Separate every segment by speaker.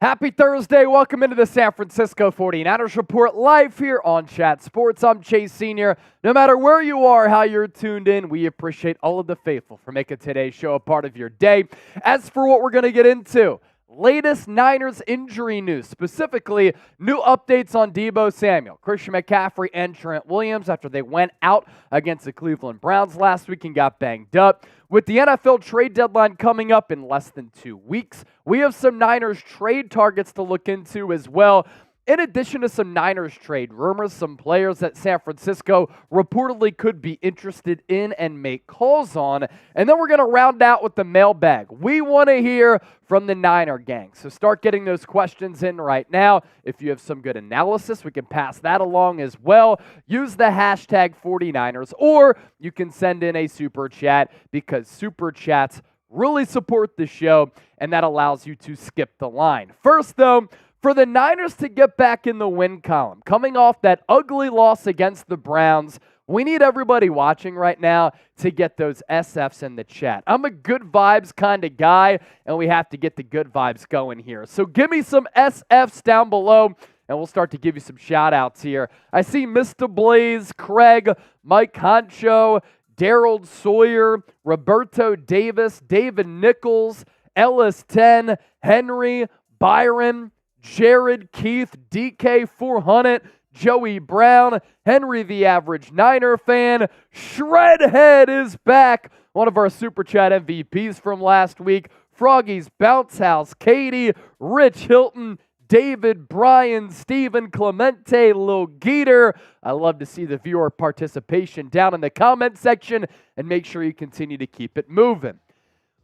Speaker 1: Happy Thursday. Welcome into the San Francisco 49ers Report live here on Chat Sports. I'm Chase Sr. No matter where you are, how you're tuned in, we appreciate all of the faithful for making today's show a part of your day. As for what we're going to get into, latest Niners injury news, specifically new updates on Deebo Samuel, Christian McCaffrey, and Trent Williams after they went out against the Cleveland Browns last week and got banged up. With the NFL trade deadline coming up in less than 2 weeks, we have some Niners trade targets to look into as well. In addition to some Niners trade rumors, some players that San Francisco reportedly could be interested in and make calls on. And then we're going to round out with the mailbag. We want to hear from the Niner gang. So start getting those questions in right now. If you have some good analysis, we can pass that along as well. Use the hashtag 49ers, or you can send in a super chat because super chats really support the show, and that allows you to skip the line. First, though, for the Niners to get back in the win column, coming off that ugly loss against the Browns, we need everybody watching right now to get those SFs in the chat. I'm a good vibes kind of guy, and we have to get the good vibes going here. So give me some SFs down below, and we'll start to give you some shout-outs here. I see Mr. Blaze, Craig, Mike Honcho, Daryl Sawyer, Roberto Davis, David Nichols, Ellis 10, Henry, Byron, Jared, Keith, DK400, Joey Brown, Henry the Average Niner Fan, Shredhead is back, one of our Super Chat MVPs from last week, Froggy's Bounce House, Katie, Rich Hilton, David, Brian, Steven, Clemente, Lil Geeter. I love to see the viewer participation down in the comment section, and make sure you continue to keep it moving.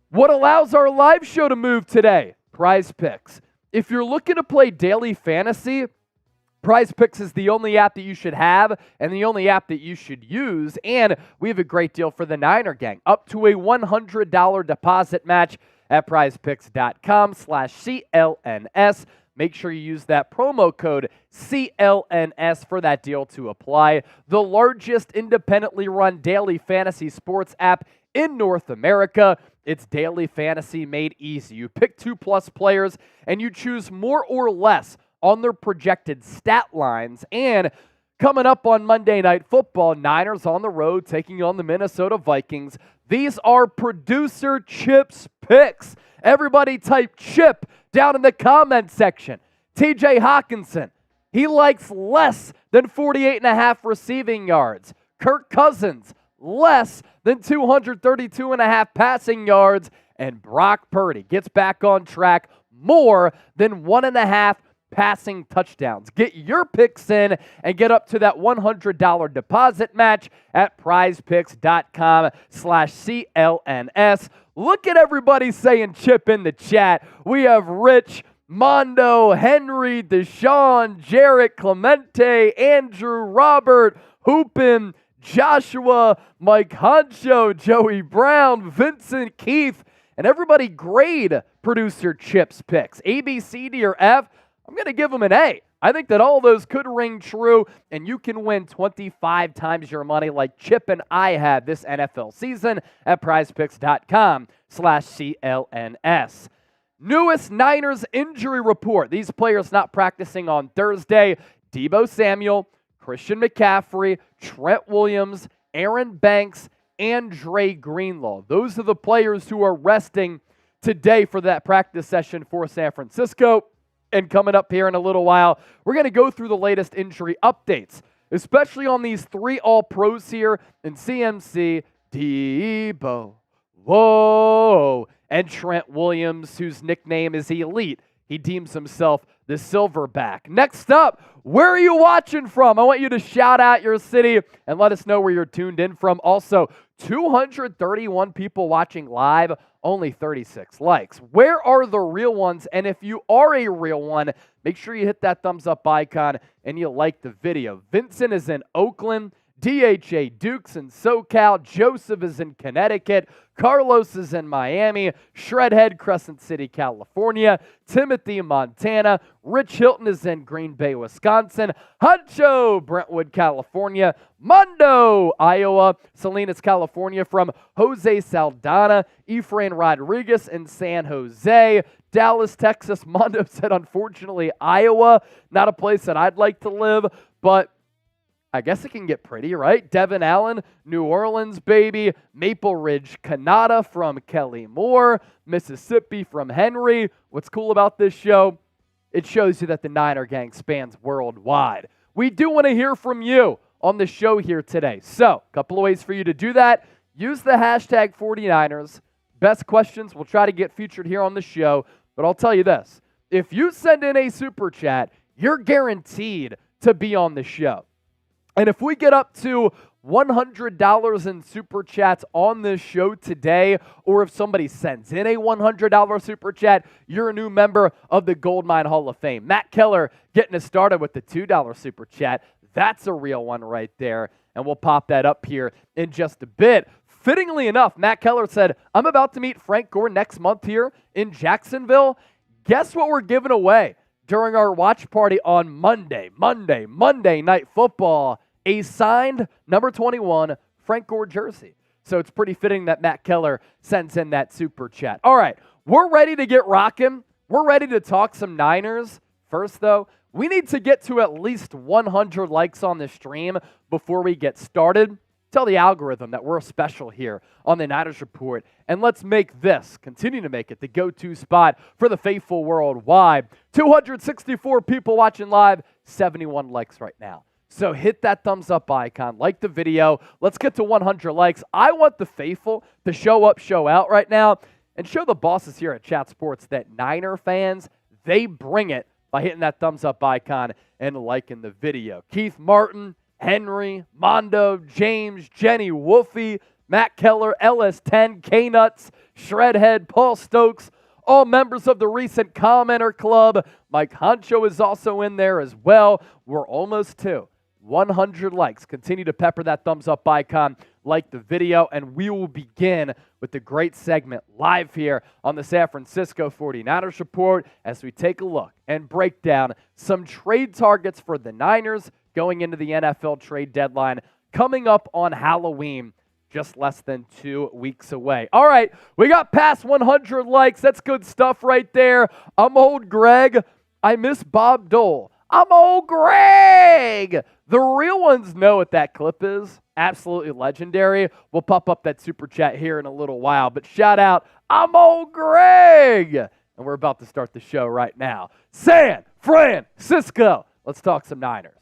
Speaker 1: What allows our live show to move today? Prize Picks. If you're looking to play daily fantasy, Prize Picks is the only app that you should have and the only app that you should use. And we have a great deal for the Niner gang. Up to a $100 deposit match at prizepicks.com/CLNS. Make sure you use that promo code CLNS for that deal to apply. The largest independently run daily fantasy sports app in North America. It's daily fantasy made easy. You pick 2+ players and you choose more or less on their projected stat lines. And coming up on Monday Night Football, Niners on the road taking on the Minnesota Vikings. These are producer Chip's picks. Everybody type Chip down in the comment section. TJ Hawkinson, he likes less than 48.5 receiving yards. Kirk Cousins, less than 232.5 passing yards. And Brock Purdy gets back on track, more than 1.5 passing touchdowns. Get your picks in and get up to that $100 deposit match at prizepicks.com/CLNS. Look at everybody saying Chip in the chat. We have Rich, Mondo, Henry, Deshaun, Jarrett, Clemente, Andrew, Robert, Hoopin, Joshua, Mike Honcho, Joey Brown, Vincent, Keith, and everybody grade producer Chip's picks. A, B, C, D, or F. I'm going to give them an A. I think that all those could ring true, and you can win 25 times your money like Chip and I had this NFL season at prizepicks.com/CLNS. Newest Niners injury report. These players not practicing on Thursday. Deebo Samuel, Christian McCaffrey, Trent Williams, Aaron Banks, and Dre Greenlaw. Those are the players who are resting today for that practice session for San Francisco. And coming up here in a little while, we're going to go through the latest injury updates, especially on these 3 All-Pros here in CMC, Deebo, whoa, and Trent Williams, whose nickname is Elite. He deems himself the Silverback. Next up, where are you watching from? I want you to shout out your city and let us know where you're tuned in from. Also, 231 people watching live, only 36 likes. Where are the real ones? And if you are a real one, make sure you hit that thumbs up icon and you like the video. Vincent is in Oakland. DHA Dukes in SoCal, Joseph is in Connecticut, Carlos is in Miami, Shredhead, Crescent City, California, Timothy, Montana, Rich Hilton is in Green Bay, Wisconsin, Huncho, Brentwood, California, Mondo, Iowa, Salinas, California from Jose Saldana, Efrain Rodriguez in San Jose, Dallas, Texas. Mondo said, unfortunately, Iowa, not a place that I'd like to live, but I guess it can get pretty, right? Devin Allen, New Orleans, baby. Maple Ridge, Canada from Kelly Moore. Mississippi from Henry. What's cool about this show? It shows you that the Niner gang spans worldwide. We do want to hear from you on the show here today. So, a couple of ways for you to do that. Use the hashtag 49ers. Best questions we'll try to get featured here on the show. But I'll tell you this. If you send in a super chat, you're guaranteed to be on the show. And if we get up to $100 in super chats on this show today, or if somebody sends in a $100 super chat, you're a new member of the Goldmine Hall of Fame. Matt Keller getting us started with the $2 super chat. That's a real one right there. And we'll pop that up here in just a bit. Fittingly enough, Matt Keller said, I'm about to meet Frank Gore next month here in Jacksonville. Guess what we're giving away during our watch party on Monday Night Football? A signed number 21 Frank Gore jersey. So it's pretty fitting that Matt Keller sends in that super chat. All right, we're ready to get rocking. We're ready to talk some Niners. First, though, we need to get to at least 100 likes on the stream before we get started. Tell the algorithm that we're special here on the Niners Report, and let's continue to make it the go-to spot for the faithful worldwide. 264 people watching live, 71 likes right now. So hit that thumbs up icon, like the video. Let's get to 100 likes. I want the faithful to show up, show out right now, and show the bosses here at Chat Sports that Niner fans, they bring it by hitting that thumbs up icon and liking the video. Keith Martin, Henry, Mondo, James, Jenny, Wolfie, Matt Keller, LS10, K-Nuts, Shredhead, Paul Stokes, all members of the recent commenter club. Mike Huncho is also in there as well. We're almost to 100 likes. Continue to pepper that thumbs up icon, like the video, and we will begin with the great segment live here on the San Francisco 49ers Report as we take a look and break down some trade targets for the Niners going into the NFL trade deadline coming up on Halloween, just less than 2 weeks away. All right, we got past 100 likes. That's good stuff right there. I'm old Greg. I miss Bob Dole. I'm old Greg. The real ones know what that clip is. Absolutely legendary. We'll pop up that super chat here in a little while. But shout out, I'm old Greg. And we're about to start the show right now. San Francisco. Let's talk some Niners.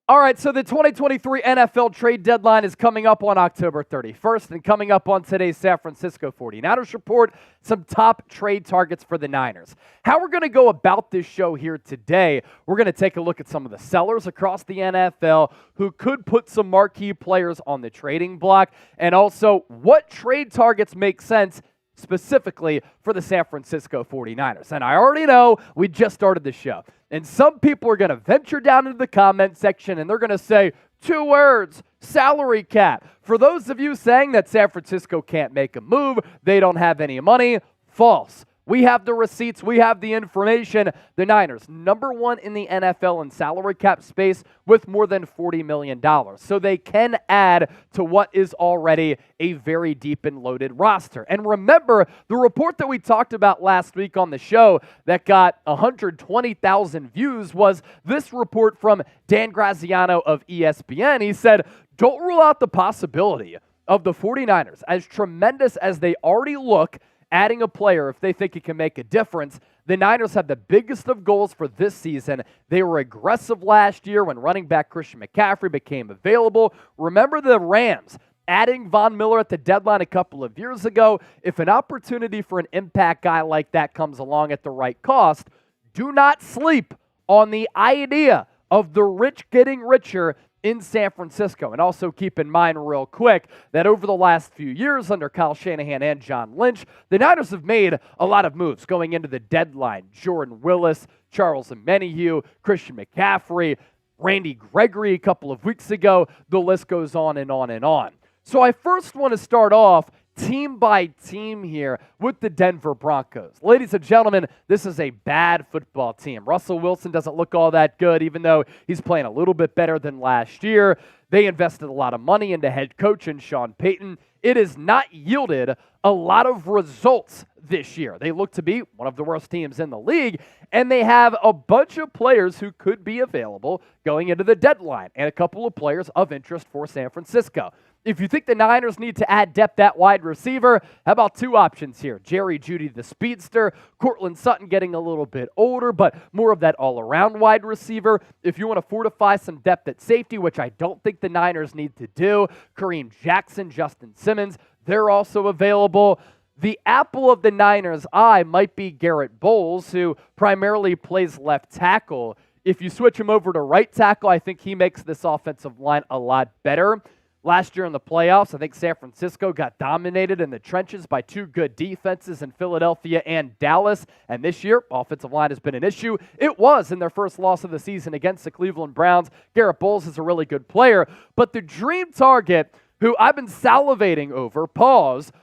Speaker 1: All right, so the 2023 NFL trade deadline is coming up on October 31st, and coming up on today's San Francisco 49ers Report, some top trade targets for the Niners. How we're going to go about this show here today, we're going to take a look at some of the sellers across the NFL who could put some marquee players on the trading block, and also what trade targets make sense specifically for the San Francisco 49ers. And I already know we just started the show. And some people are going to venture down into the comment section and they're going to say 2 words, salary cap. For those of you saying that San Francisco can't make a move, they don't have any money, false. We have the receipts. We have the information. The Niners, number 1 in the NFL in salary cap space with more than $40 million. So they can add to what is already a very deep and loaded roster. And remember, the report that we talked about last week on the show that got 120,000 views was this report from Dan Graziano of ESPN. He said, don't rule out the possibility of the 49ers, as tremendous as they already look, adding a player if they think he can make a difference. The Niners have the biggest of goals for this season. They were aggressive last year when running back Christian McCaffrey became available. Remember the Rams adding Von Miller at the deadline a couple of years ago. If an opportunity for an impact guy like that comes along at the right cost, do not sleep on the idea of the rich getting richer in San Francisco. And also keep in mind real quick that over the last few years under Kyle Shanahan and John Lynch, the Niners have made a lot of moves going into the deadline. Jordan Willis, Charles Omenihu, Christian McCaffrey, Randy Gregory a couple of weeks ago. The list goes on and on and on. So I first want to start off team by team here with the Denver Broncos. Ladies and gentlemen, this is a bad football team. Russell Wilson doesn't look all that good, even though he's playing a little bit better than last year. They invested a lot of money into head coach and Sean Payton. It has not yielded a lot of results this year. They look to be one of the worst teams in the league, and they have a bunch of players who could be available going into the deadline, and a couple of players of interest for San Francisco. If you think the Niners need to add depth at wide receiver, how about two options here? Jerry Jeudy, the speedster, Cortland Sutton getting a little bit older, but more of that all-around wide receiver. If you want to fortify some depth at safety, which I don't think the Niners need to do, Kareem Jackson, Justin Simmons, they're also available. The apple of the Niners' eye might be Garrett Bowles, who primarily plays left tackle. If you switch him over to right tackle, I think he makes this offensive line a lot better. Last year in the playoffs, I think San Francisco got dominated in the trenches by two good defenses in Philadelphia and Dallas. And this year, offensive line has been an issue. It was in their first loss of the season against the Cleveland Browns. Garrett Bowles is a really good player. But the dream target, who I've been salivating over,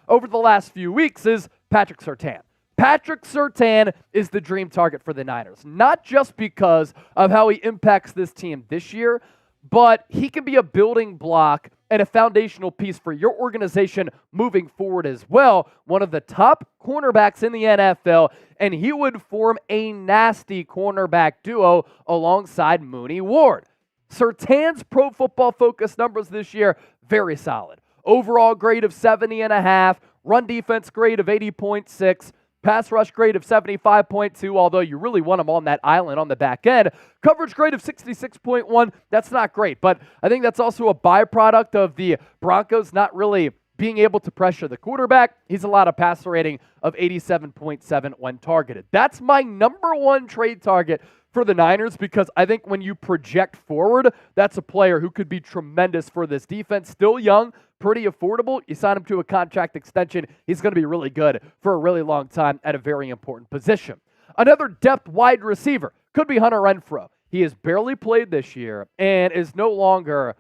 Speaker 1: over the last few weeks, is Patrick Surtain. Patrick Surtain is the dream target for the Niners, not just because of how he impacts this team this year, but he can be a building block and a foundational piece for your organization moving forward as well. One of the top cornerbacks in the NFL, and he would form a nasty cornerback duo alongside Mooney Ward. Surtain's Pro Football Focus numbers this year, very solid. Overall grade of 70.5, run defense grade of 80.6, pass rush grade of 75.2, although you really want him on that island on the back end. Coverage grade of 66.1, that's not great, but I think that's also a byproduct of the Broncos not really being able to pressure the quarterback. He's allowed a passer rating of 87.7 when targeted. That's my number one trade target for the Niners, because I think when you project forward, that's a player who could be tremendous for this defense. Still young, pretty affordable. You sign him to a contract extension, he's going to be really good for a really long time at a very important position. Another depth wide receiver could be Hunter Renfrow. He has barely played this year and is no longer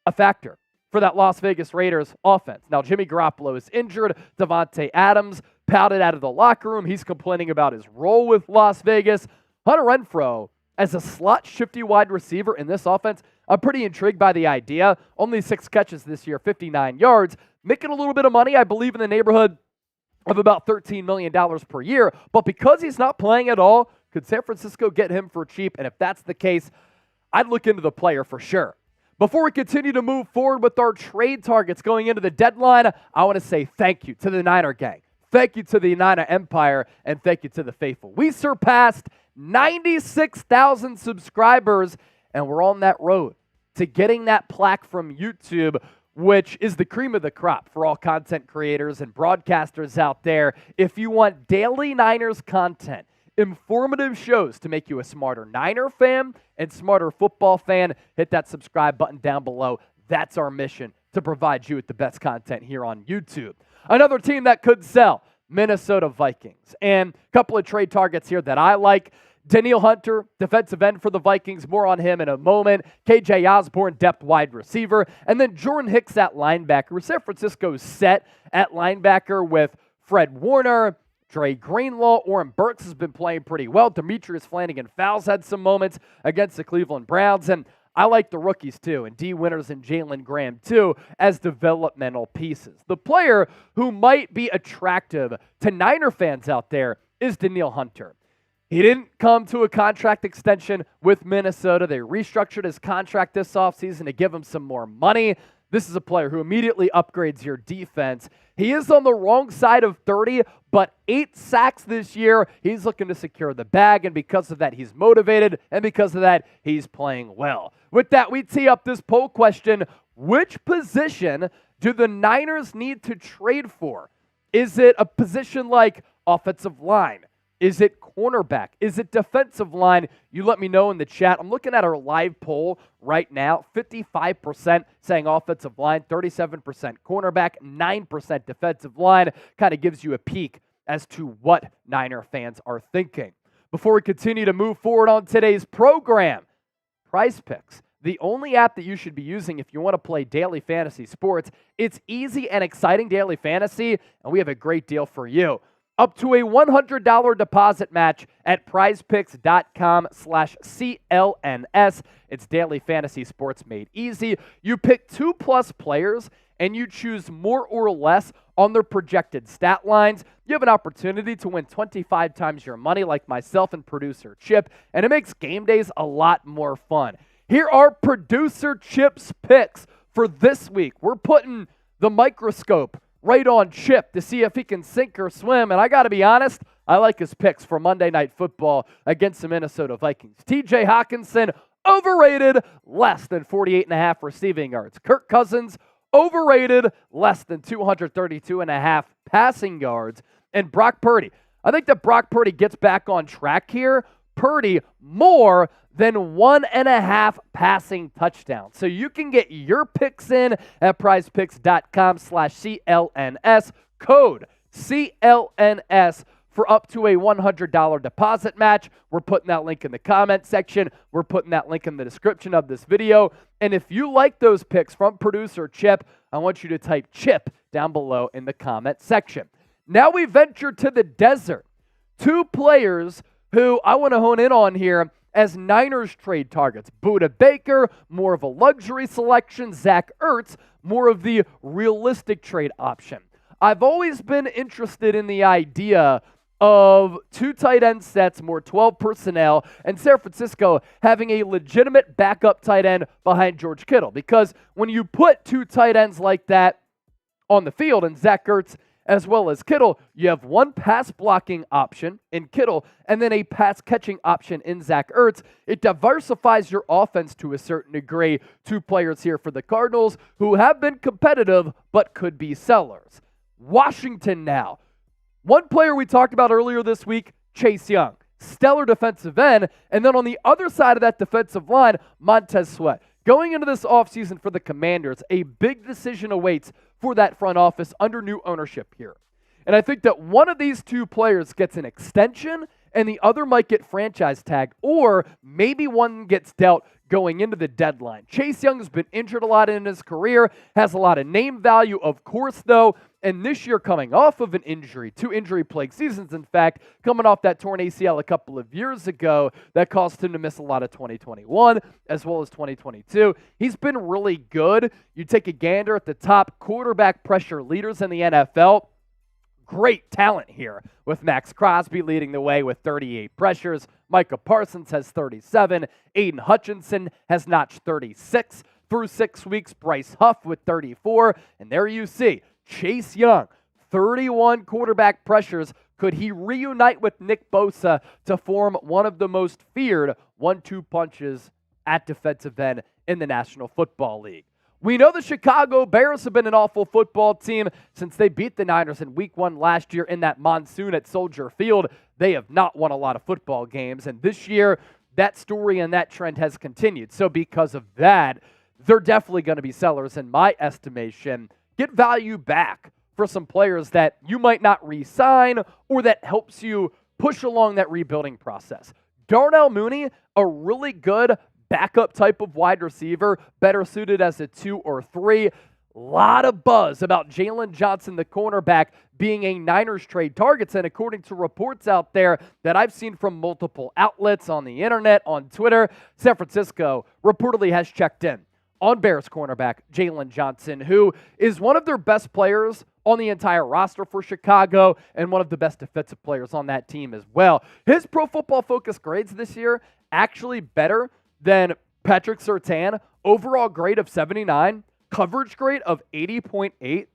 Speaker 1: a factor for that Las Vegas Raiders offense. Now, Jimmy Garoppolo is injured. Devontae Adams pouted out of the locker room. He's complaining about his role with Las Vegas. Hunter Renfrow, as a slot shifty wide receiver in this offense, I'm pretty intrigued by the idea. Only 6 catches this year, 59 yards. Making a little bit of money, I believe, in the neighborhood of about $13 million per year. But because he's not playing at all, could San Francisco get him for cheap? And if that's the case, I'd look into the player for sure. Before we continue to move forward with our trade targets going into the deadline, I want to say thank you to the Niner gang. Thank you to the Niner Empire, and thank you to the faithful. We surpassed 96,000 subscribers, and we're on that road to getting that plaque from YouTube, which is the cream of the crop for all content creators and broadcasters out there. If you want daily Niners content, informative shows to make you a smarter Niner fan and smarter football fan, hit that subscribe button down below. That's our mission, to provide you with the best content here on YouTube. Another team that could sell, Minnesota Vikings. And a couple of trade targets here that I like. Danielle Hunter, defensive end for the Vikings. More on him in a moment. KJ Osborne, depth wide receiver. And then Jordan Hicks at linebacker. San Francisco's set at linebacker with Fred Warner, Dre Greenlaw. Oren Burks has been playing pretty well. Demetrius Flannigan-Fowles had some moments against the Cleveland Browns. And I like the rookies too, and D. Winters and Jaylon Graham too, as developmental pieces. The player who might be attractive to Niner fans out there is Danielle Hunter. He didn't come to a contract extension with Minnesota. They restructured his contract this offseason to give him some more money. This is a player who immediately upgrades your defense. He is on the wrong side of 30, but 8 sacks this year. He's looking to secure the bag, and because of that, he's motivated, and because of that, he's playing well. With that, we tee up this poll question. Which position do the Niners need to trade for? Is it a position like offensive line? Is it cornerback? Is it defensive line? You let me know in the chat. I'm looking at our live poll right now. 55% saying offensive line, 37% cornerback, 9% defensive line. Kind of gives you a peek as to what Niner fans are thinking. Before we continue to move forward on today's program, Prize Picks, the only app that you should be using if you want to play daily fantasy sports. It's easy and exciting daily fantasy, and we have a great deal for you. Up to a $100 deposit match at prizepicks.com/CLNS. It's daily fantasy sports made easy. You pick 2+ players, and you choose more or less on their projected stat lines. You have an opportunity to win 25 times your money like myself and producer Chip, and it makes game days a lot more fun. Here are producer Chip's picks for this week. We're putting the microscope right on Chip to see if he can sink or swim, and I got to be honest, I like his picks for Monday Night Football against the Minnesota Vikings. TJ Hawkinson, overrated, less than 48.5 receiving yards. Kirk Cousins, overrated, less than 232.5 passing yards. And Brock Purdy, I think that Brock Purdy gets back on track here. Purdy, more than 1.5 passing touchdowns. So you can get your picks in at prizepicks.com/CLNS. Code CLNS for up to a $100 deposit match. We're putting that link in the comment section. We're putting that link in the description of this video. And if you like those picks from producer Chip, I want you to type Chip down below in the comment section. Now we venture to the desert. Two players who I want to hone in on here as Niners trade targets. Budda Baker, more of a luxury selection. Zach Ertz, more of the realistic trade option. I've always been interested in the idea of two tight end sets, more 12 personnel, and San Francisco having a legitimate backup tight end behind George Kittle. Because when you put two tight ends like that on the field, and Zach Ertz as well as Kittle, you have one pass blocking option in Kittle and then a pass catching option in Zach Ertz. It diversifies your offense to a certain degree. Two players here for the Cardinals who have been competitive but could be sellers. Washington now. One player we talked about earlier this week, Chase Young. Stellar defensive end. And then on the other side of that defensive line, Montez Sweat. Going into this offseason for the Commanders, a big decision awaits for that front office under new ownership here. And I think that one of these two players gets an extension and the other might get franchise tagged, or maybe one gets dealt going into the deadline. Chase Young has been injured a lot in his career, has a lot of name value, of course, though, and this year coming off of an injury, 2 injury-plagued seasons, in fact, coming off that torn ACL a couple of years ago that caused him to miss a lot of 2021 as well as 2022. He's been really good. You take a gander at the top quarterback pressure leaders in the NFL. Great talent here with Max Crosby leading the way with 38 pressures. Micah Parsons has 37. Aiden Hutchinson has notched 36 through 6 weeks. Bryce Huff with 34. And there you see Chase Young, 31 quarterback pressures. Could he reunite with Nick Bosa to form one of the most feared 1-2 punches at defensive end in the National Football League? We know the Chicago Bears have been an awful football team since they beat the Niners in Week 1 last year in that monsoon at Soldier Field. They have not won a lot of football games, and this year, that story and that trend has continued. So because of that, they're definitely going to be sellers in my estimation. Get value back for some players that you might not re-sign or that helps you push along that rebuilding process. Darnell Mooney, a really good backup type of wide receiver, better suited as a 2 or 3. Lot of buzz about Jaylon Johnson, the cornerback, being a Niners trade targets. And according to reports out there that I've seen from multiple outlets on the internet, on Twitter, San Francisco reportedly has checked in on Bears cornerback Jaylon Johnson, who is one of their best players on the entire roster for Chicago and one of the best defensive players on that team as well. His Pro Football Focus grades this year actually better than Patrick Surtain. Overall grade of 79, coverage grade of 80.8.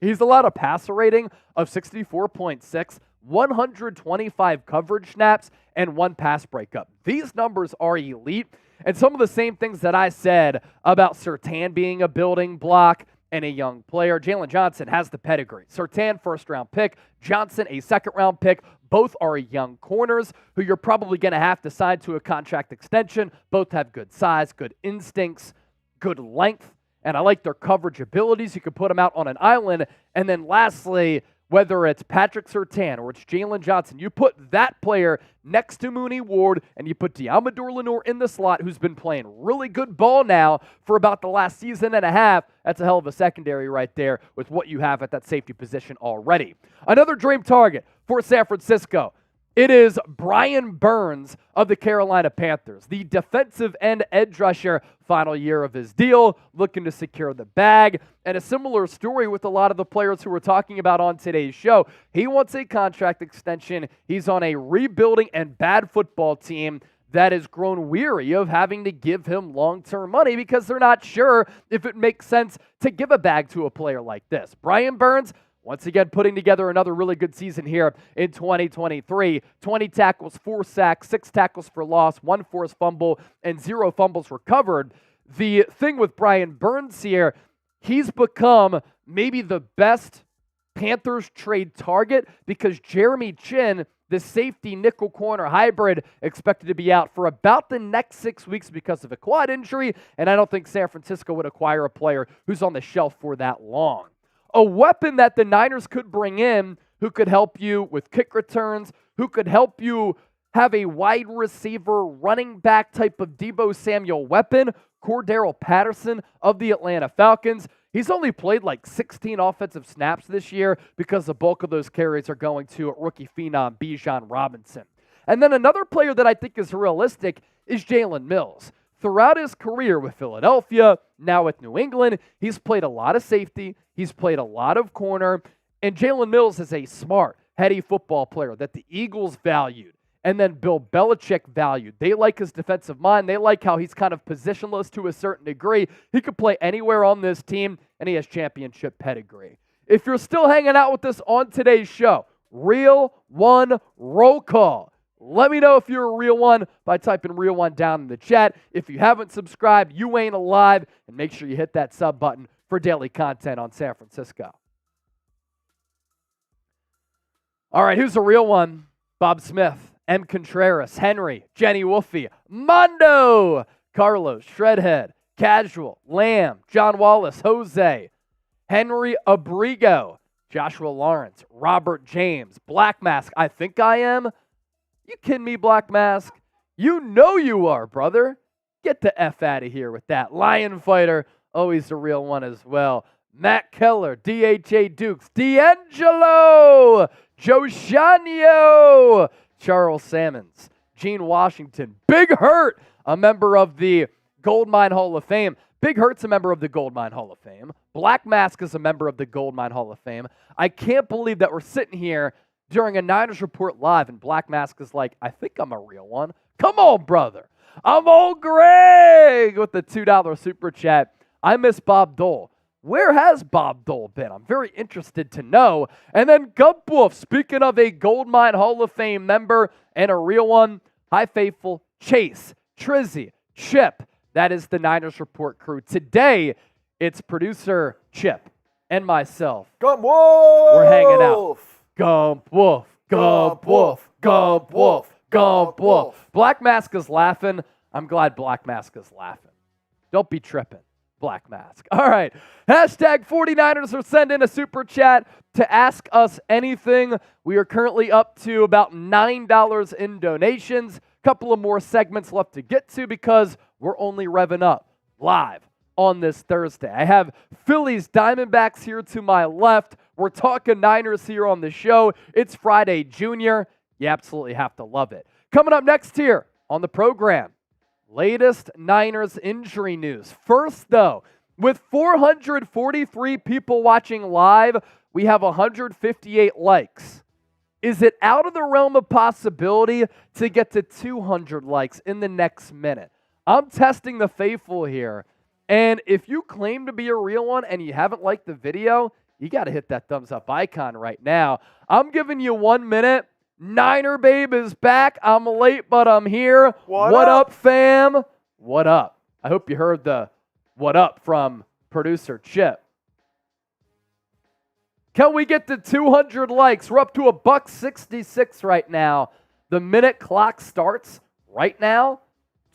Speaker 1: He's allowed a passer rating of 64.6, 125 coverage snaps, and 1 pass breakup. These numbers are elite, and some of the same things that I said about Surtain being a building block and a young player. Jaylon Johnson has the pedigree. Surtain, first-round pick. Johnson, a second-round pick. Both are young corners who you're probably going to have to sign to a contract extension. Both have good size, good instincts, good length, and I like their coverage abilities. You can put them out on an island. And then lastly, whether it's Patrick Surtain or it's Jaylon Johnson, you put that player next to Mooney Ward and you put Deommodore Lenoir in the slot, who's been playing really good ball now for about the last season and a half. That's a hell of a secondary right there with what you have at that safety position already. Another dream target for San Francisco. It is Brian Burns of the Carolina Panthers, the defensive end edge rusher, final year of his deal, looking to secure the bag. And a similar story with a lot of the players who we're talking about on today's show. He wants a contract extension. He's on a rebuilding and bad football team that has grown weary of having to give him long-term money because they're not sure if it makes sense to give a bag to a player like this. Brian Burns, once again, putting together another really good season here in 2023. 20 tackles, 4 sacks, 6 tackles for loss, 1 forced fumble, and 0 fumbles recovered. The thing with Brian Burns here, he's become maybe the best Panthers trade target because Jeremy Chin, the safety nickel corner hybrid, expected to be out for about the next 6 weeks because of a quad injury, and I don't think San Francisco would acquire a player who's on the shelf for that long. A weapon that the Niners could bring in who could help you with kick returns, who could help you have a wide receiver, running back type of Deebo Samuel weapon, Cordero Patterson of the Atlanta Falcons. He's only played like 16 offensive snaps this year because the bulk of those carries are going to rookie phenom Bijan Robinson. And then another player that I think is realistic is Jalen Mills. Throughout his career with Philadelphia, now with New England, he's played a lot of safety, he's played a lot of corner, and Jalen Mills is a smart, heady football player that the Eagles valued, and then Bill Belichick valued. They like his defensive mind. They like how he's kind of positionless to a certain degree. He could play anywhere on this team, and he has championship pedigree. If you're still hanging out with us on today's show, Real One Roll Call. Let me know if you're a real one by typing real one down in the chat. If you haven't subscribed, you ain't alive. And make sure you hit that sub button for daily content on San Francisco. All right, who's the real one? Bob Smith, M. Contreras, Henry, Jenny Wolfie, Mondo, Carlos, Shredhead, Casual, Lamb, John Wallace, Jose, Henry Abrigo, Joshua Lawrence, Robert James, Black Mask, I think I am. You kidding me, Black Mask? You know you are, brother. Get the F out of here with that. Lion Fighter, always the real one as well. Matt Keller, DHA Dukes, D'Angelo, Joshanio, Charles Sammons, Gene Washington, Big Hurt, a member of the Goldmine Hall of Fame. Big Hurt's a member of the Goldmine Hall of Fame. Black Mask is a member of the Goldmine Hall of Fame. I can't believe that we're sitting here during a Niners Report Live, and Black Mask is like, I think I'm a real one. Come on, brother. I'm old Greg with the $2 super chat. I miss Bob Dole. Where has Bob Dole been? I'm very interested to know. And then Gump Wolf, speaking of a Goldmine Hall of Fame member and a real one, Hi Faithful, Chase, Trizzy, Chip. That is the Niners Report crew. Today, it's producer Chip and myself.
Speaker 2: Gump Wolf!
Speaker 1: We're hanging out. Gump Wolf, Gump Wolf, Gump Wolf, Gump Wolf. Black Mask is laughing. I'm glad Black Mask is laughing. Don't be tripping, Black Mask. All right. Hashtag 49ers are sending a super chat to ask us anything. We are currently up to about $9 in donations. Couple of more segments left to get to because we're only revving up live on this Thursday. I have Phillies Diamondbacks here to my left. We're talking Niners here on the show. It's Friday Junior. You absolutely have to love it. Coming up next here on the program, latest Niners injury news. First, though, with 443 people watching live, we have 158 likes. Is it out of the realm of possibility to get to 200 likes in the next minute? I'm testing the faithful here. And if you claim to be a real one and you haven't liked the video, you got to hit that thumbs up icon right now. I'm giving you 1 minute. Niner Babe is back. I'm late, but I'm here. What up, fam? What up? I hope you heard the what up from producer Chip. Can we get to 200 likes? We're up to $1.66 right now. The minute clock starts right now.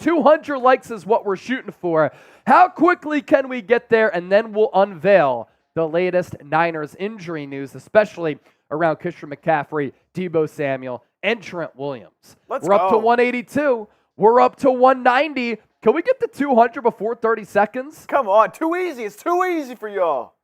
Speaker 1: 200 likes is what we're shooting for. How quickly can we get there? And then we'll unveil the latest Niners injury news, especially around Christian McCaffrey, Deebo Samuel, and Trent Williams. We're up to 182. We're up to 190. Can we get to 200 before 30 seconds?
Speaker 2: Come on, too easy. It's too easy for y'all.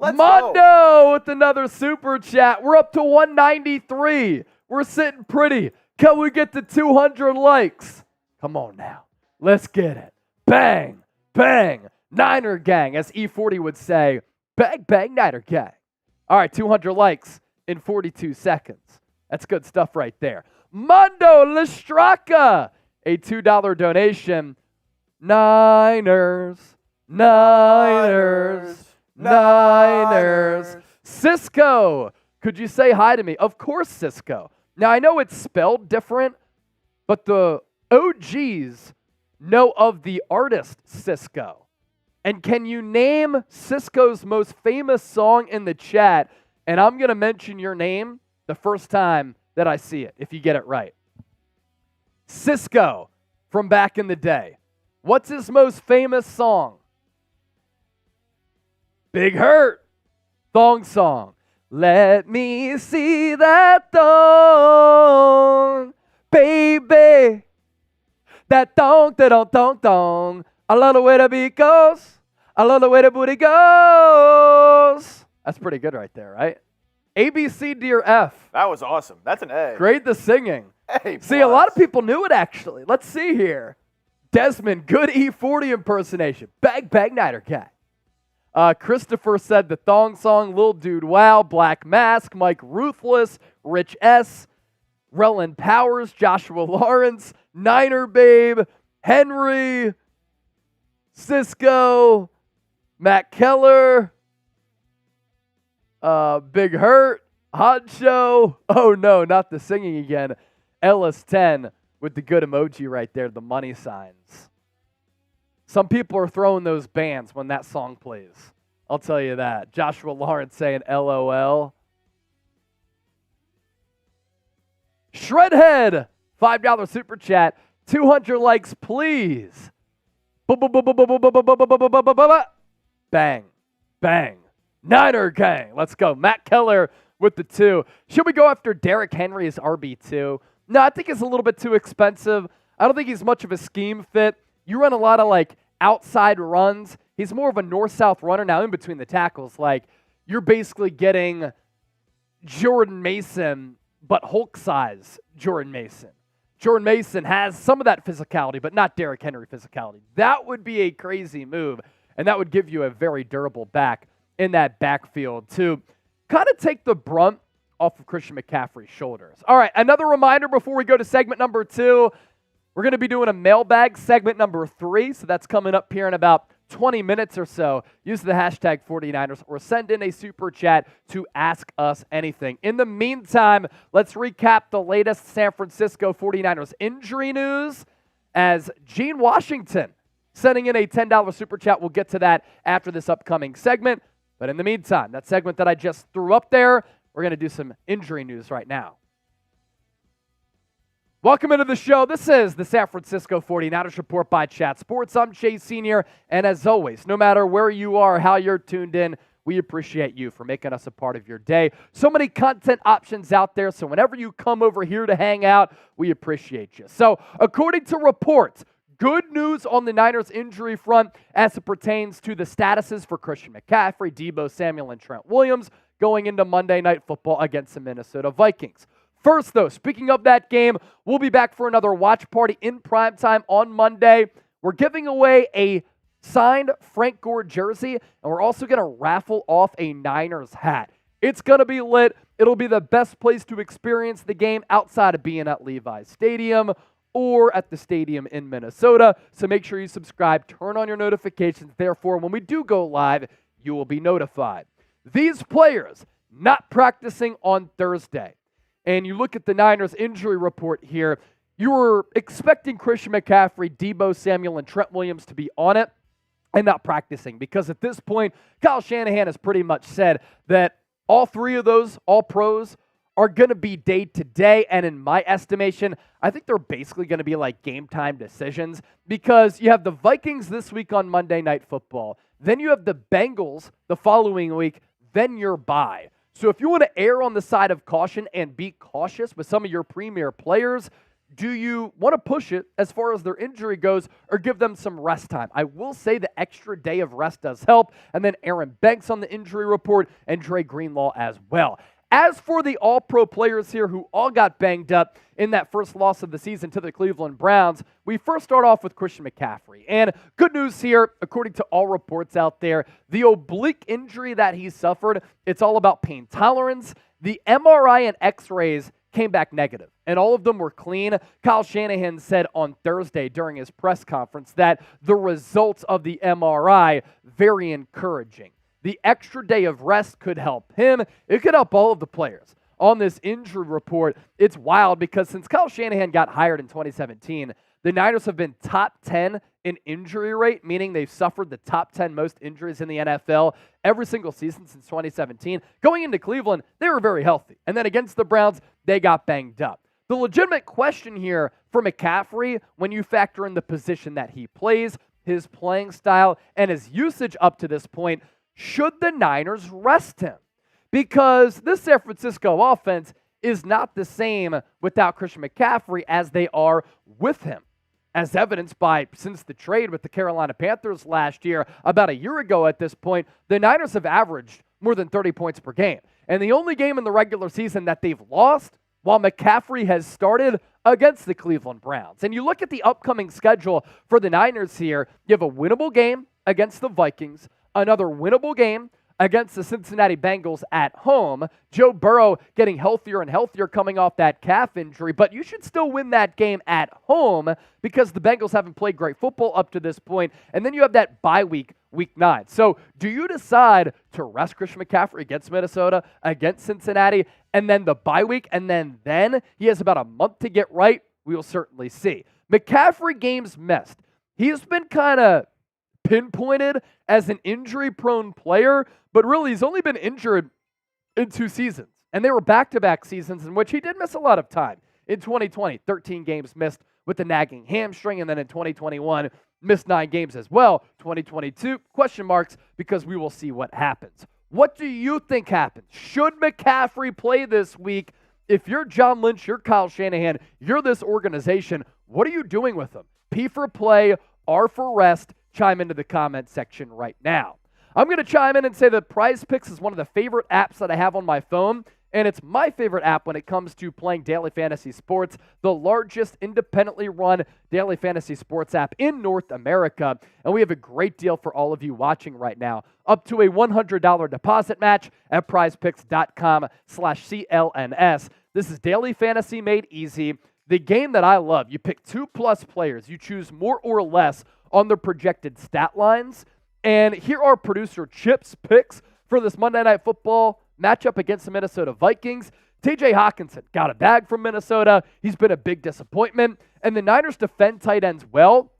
Speaker 2: Let's
Speaker 1: Mondo
Speaker 2: go.
Speaker 1: with another super chat. We're up to 193. We're sitting pretty. Can we get to 200 likes? Come on now. Let's get it. Bang, bang. Niner gang, as E40 would say. Bang, bang, Niner gang. All right, 200 likes in 42 seconds. That's good stuff right there. Mondo Listraka, a $2 donation. Niners, Niners, Niners. Cisco, could you say hi to me? Of course, Cisco. Now, I know it's spelled different, but the OGs know of the artist Cisco. And can you name Cisco's most famous song in the chat? And I'm going to mention your name the first time that I see it, if you get it right. Cisco from back in the day. What's his most famous song? Big Hurt. Thong song. Let me see that thong, baby. That thong, da-dong. I love the way the beat goes. I love the way the booty goes. That's pretty good right there, right? A, B, C, D, or F?
Speaker 2: That was awesome. That's an A.
Speaker 1: Great the singing.
Speaker 2: A+.
Speaker 1: See, a lot of people knew it, actually. Let's see here. Desmond, good E40 impersonation. Bang, bang, Niner cat. Christopher said the thong song, Lil Dude Wow, Black Mask, Mike Ruthless, Rich S, Relin Powers, Joshua Lawrence, Niner Babe, Henry, Cisco, Matt Keller, Big Hurt, Hot Show. Oh no, not the singing again. Ellis 10 with the good emoji right there, the money signs. Some people are throwing those bands when that song plays. I'll tell you that. Joshua Lawrence saying LOL. Shredhead, $5 super chat. 200 likes, please. Bang, bang. Niner gang. Let's go. Matt Keller with the 2. Should we go after Derrick Henry as RB2? No, I think it's a little bit too expensive. I don't think he's much of a scheme fit. You run a lot of like outside runs. He's more of a north-south runner now in between the tackles. Like you're basically getting Jordan Mason, but Hulk size Jordan Mason. Jordan Mason has some of that physicality, but not Derrick Henry physicality. That would be a crazy move, and that would give you a very durable back in that backfield to kind of take the brunt off of Christian McCaffrey's shoulders. All right, another reminder before we go to segment number 2. We're going to be doing a mailbag segment number 3, so that's coming up here in about 20 minutes or so. Use the hashtag 49ers or send in a super chat to ask us anything. In the meantime, let's recap the latest San Francisco 49ers injury news as Gene Washington sending in a $10 super chat. We'll get to that after this upcoming segment. But in the meantime, that segment that I just threw up there, we're going to do some injury news right now. Welcome into the show. This is the San Francisco 49ers Report by Chat Sports. I'm Chase Sr., and as always, no matter where you are, how you're tuned in, we appreciate you for making us a part of your day. So many content options out there, so whenever you come over here to hang out, we appreciate you. So, according to reports, good news on the Niners injury front as it pertains to the statuses for Christian McCaffrey, Deebo Samuel, and Trent Williams going into Monday Night Football against the Minnesota Vikings. First, though, speaking of that game, we'll be back for another watch party in primetime on Monday. We're giving away a signed Frank Gore jersey, and we're also going to raffle off a Niners hat. It's going to be lit. It'll be the best place to experience the game outside of being at Levi's Stadium or at the stadium in Minnesota. So make sure you subscribe, turn on your notifications. Therefore, when we do go live, you will be notified. These players not practicing on Thursday. And you look at the Niners injury report here, you were expecting Christian McCaffrey, Deebo Samuel, and Trent Williams to be on it. and not practicing, because at this point, Kyle Shanahan has pretty much said that all three of those all-pros are going to be day to day, and in my estimation, I think they're basically going to be like game time decisions, because you have the Vikings this week on Monday Night Football, then you have the Bengals the following week, then your bye. So if you want to err on the side of caution and be cautious with some of your premier players, do you want to push it as far as their injury goes, or give them some rest time? I will say the extra day of rest does help, and then Aaron Banks on the injury report and Dre Greenlaw as well. As for the all-pro players here who all got banged up in that first loss of the season to the Cleveland Browns, we first start off with Christian McCaffrey. And good news here, according to all reports out there, the oblique injury that he suffered, it's all about pain tolerance. The MRI and X-rays came back negative, and all of them were clean. Kyle Shanahan said on Thursday during his press conference that the results of the MRI, very encouraging. The extra day of rest could help him. It could help all of the players. On this injury report, it's wild because since Kyle Shanahan got hired in 2017, the Niners have been top 10 in injury rate, meaning they've suffered the top 10 most injuries in the NFL every single season since 2017. Going into Cleveland, they were very healthy. And then against the Browns, they got banged up. The legitimate question here for McCaffrey, when you factor in the position that he plays, his playing style, and his usage up to this point, should the Niners rest him? Because this San Francisco offense is not the same without Christian McCaffrey as they are with him, as evidenced by, since the trade with the Carolina Panthers last year, about a year ago at this point, the Niners have averaged more than 30 points per game. And the only game in the regular season that they've lost while McCaffrey has started against the Cleveland Browns. And you look at the upcoming schedule for the Niners here, you have a winnable game against the Vikings, another winnable game against the Cincinnati Bengals at home. Joe Burrow getting healthier and healthier coming off that calf injury, but you should still win that game at home because the Bengals haven't played great football up to this point. And then you have that bye week, week 9. So do you decide to rest Christian McCaffrey against Minnesota, against Cincinnati, and then the bye week, and then he has about a month to get right? We will certainly see. McCaffrey games missed. He's been kind of pinpointed as an injury-prone player, but really he's only been injured in 2 seasons. And they were back-to-back seasons in which he did miss a lot of time. In 2020, 13 games missed with the nagging hamstring, and then in 2021, missed 9 games as well. 2022, question marks, because we will see what happens. What do you think happens? Should McCaffrey play this week? If you're John Lynch, you're Kyle Shanahan, you're this organization, what are you doing with him? P for play, R for rest. Chime into the comment section right now. I'm going to chime in and say that Prize Picks is one of the favorite apps that I have on my phone, and it's my favorite app when it comes to playing daily fantasy sports, the largest independently run daily fantasy sports app in North America. And we have a great deal for all of you watching right now, up to a $100 deposit match at prizepicks.com/CLNS. This is daily fantasy made easy. The game that I love, you pick 2+ players, you choose more or less on the projected stat lines. And here are producer Chip's picks for this Monday Night Football matchup against the Minnesota Vikings. TJ Hawkinson got a bag from Minnesota. He's been a big disappointment. And the Niners defend tight ends well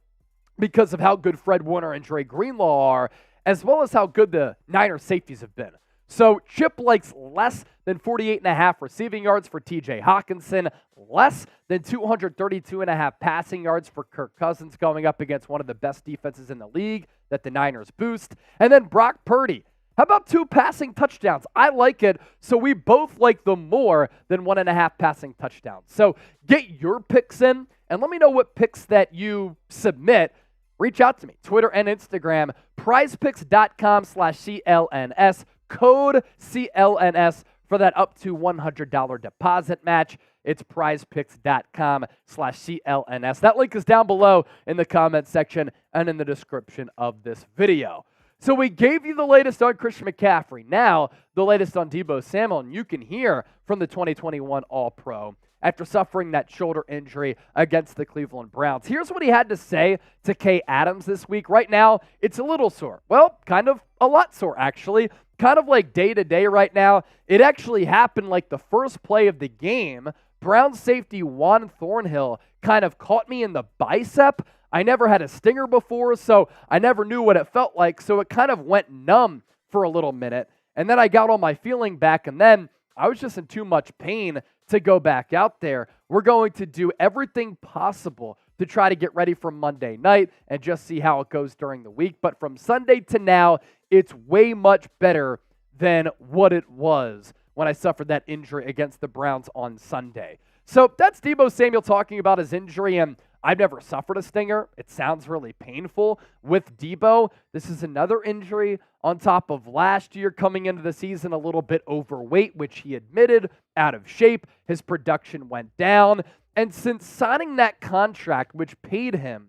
Speaker 1: because of how good Fred Warner and Dre Greenlaw are, as well as how good the Niners safeties have been. So Chip likes less than 48.5 receiving yards for TJ Hawkinson, less than 232.5 passing yards for Kirk Cousins going up against one of the best defenses in the league that the Niners boost. And then Brock Purdy. How about 2 passing touchdowns? I like it, so we both like them more than 1.5 passing touchdowns. So get your picks in, and let me know what picks that you submit. Reach out to me, Twitter and Instagram, prizepicks.com/CLNS. Code CLNS for that up to $100 deposit match. It's prizepicks.com/CLNS. That link is down below in the comment section and in the description of this video. So we gave you the latest on Christian McCaffrey. Now, the latest on Deebo Samuel, and you can hear from the 2021 All-Pro after suffering that shoulder injury against the Cleveland Browns. Here's what he had to say to Kay Adams this week. Right now, it's a little sore. Well, kind of a lot sore, actually. Kind of like day-to-day right now. It actually happened like the first play of the game. Browns safety Juan Thornhill kind of caught me in the bicep. I never had a stinger before, so I never knew what it felt like, so it kind of went numb for a little minute. And then I got all my feeling back, and then I was just in too much pain to go back out there. We're going to do everything possible to try to get ready for Monday night and just see how it goes during the week. But from Sunday to now, it's way much better than what it was when I suffered that injury against the Browns on Sunday. So that's Deebo Samuel talking about his injury, and I've never suffered a stinger. It sounds really painful with Deebo. This is another injury on top of last year coming into the season a little bit overweight, which he admitted, out of shape. His production went down. And since signing that contract, which paid him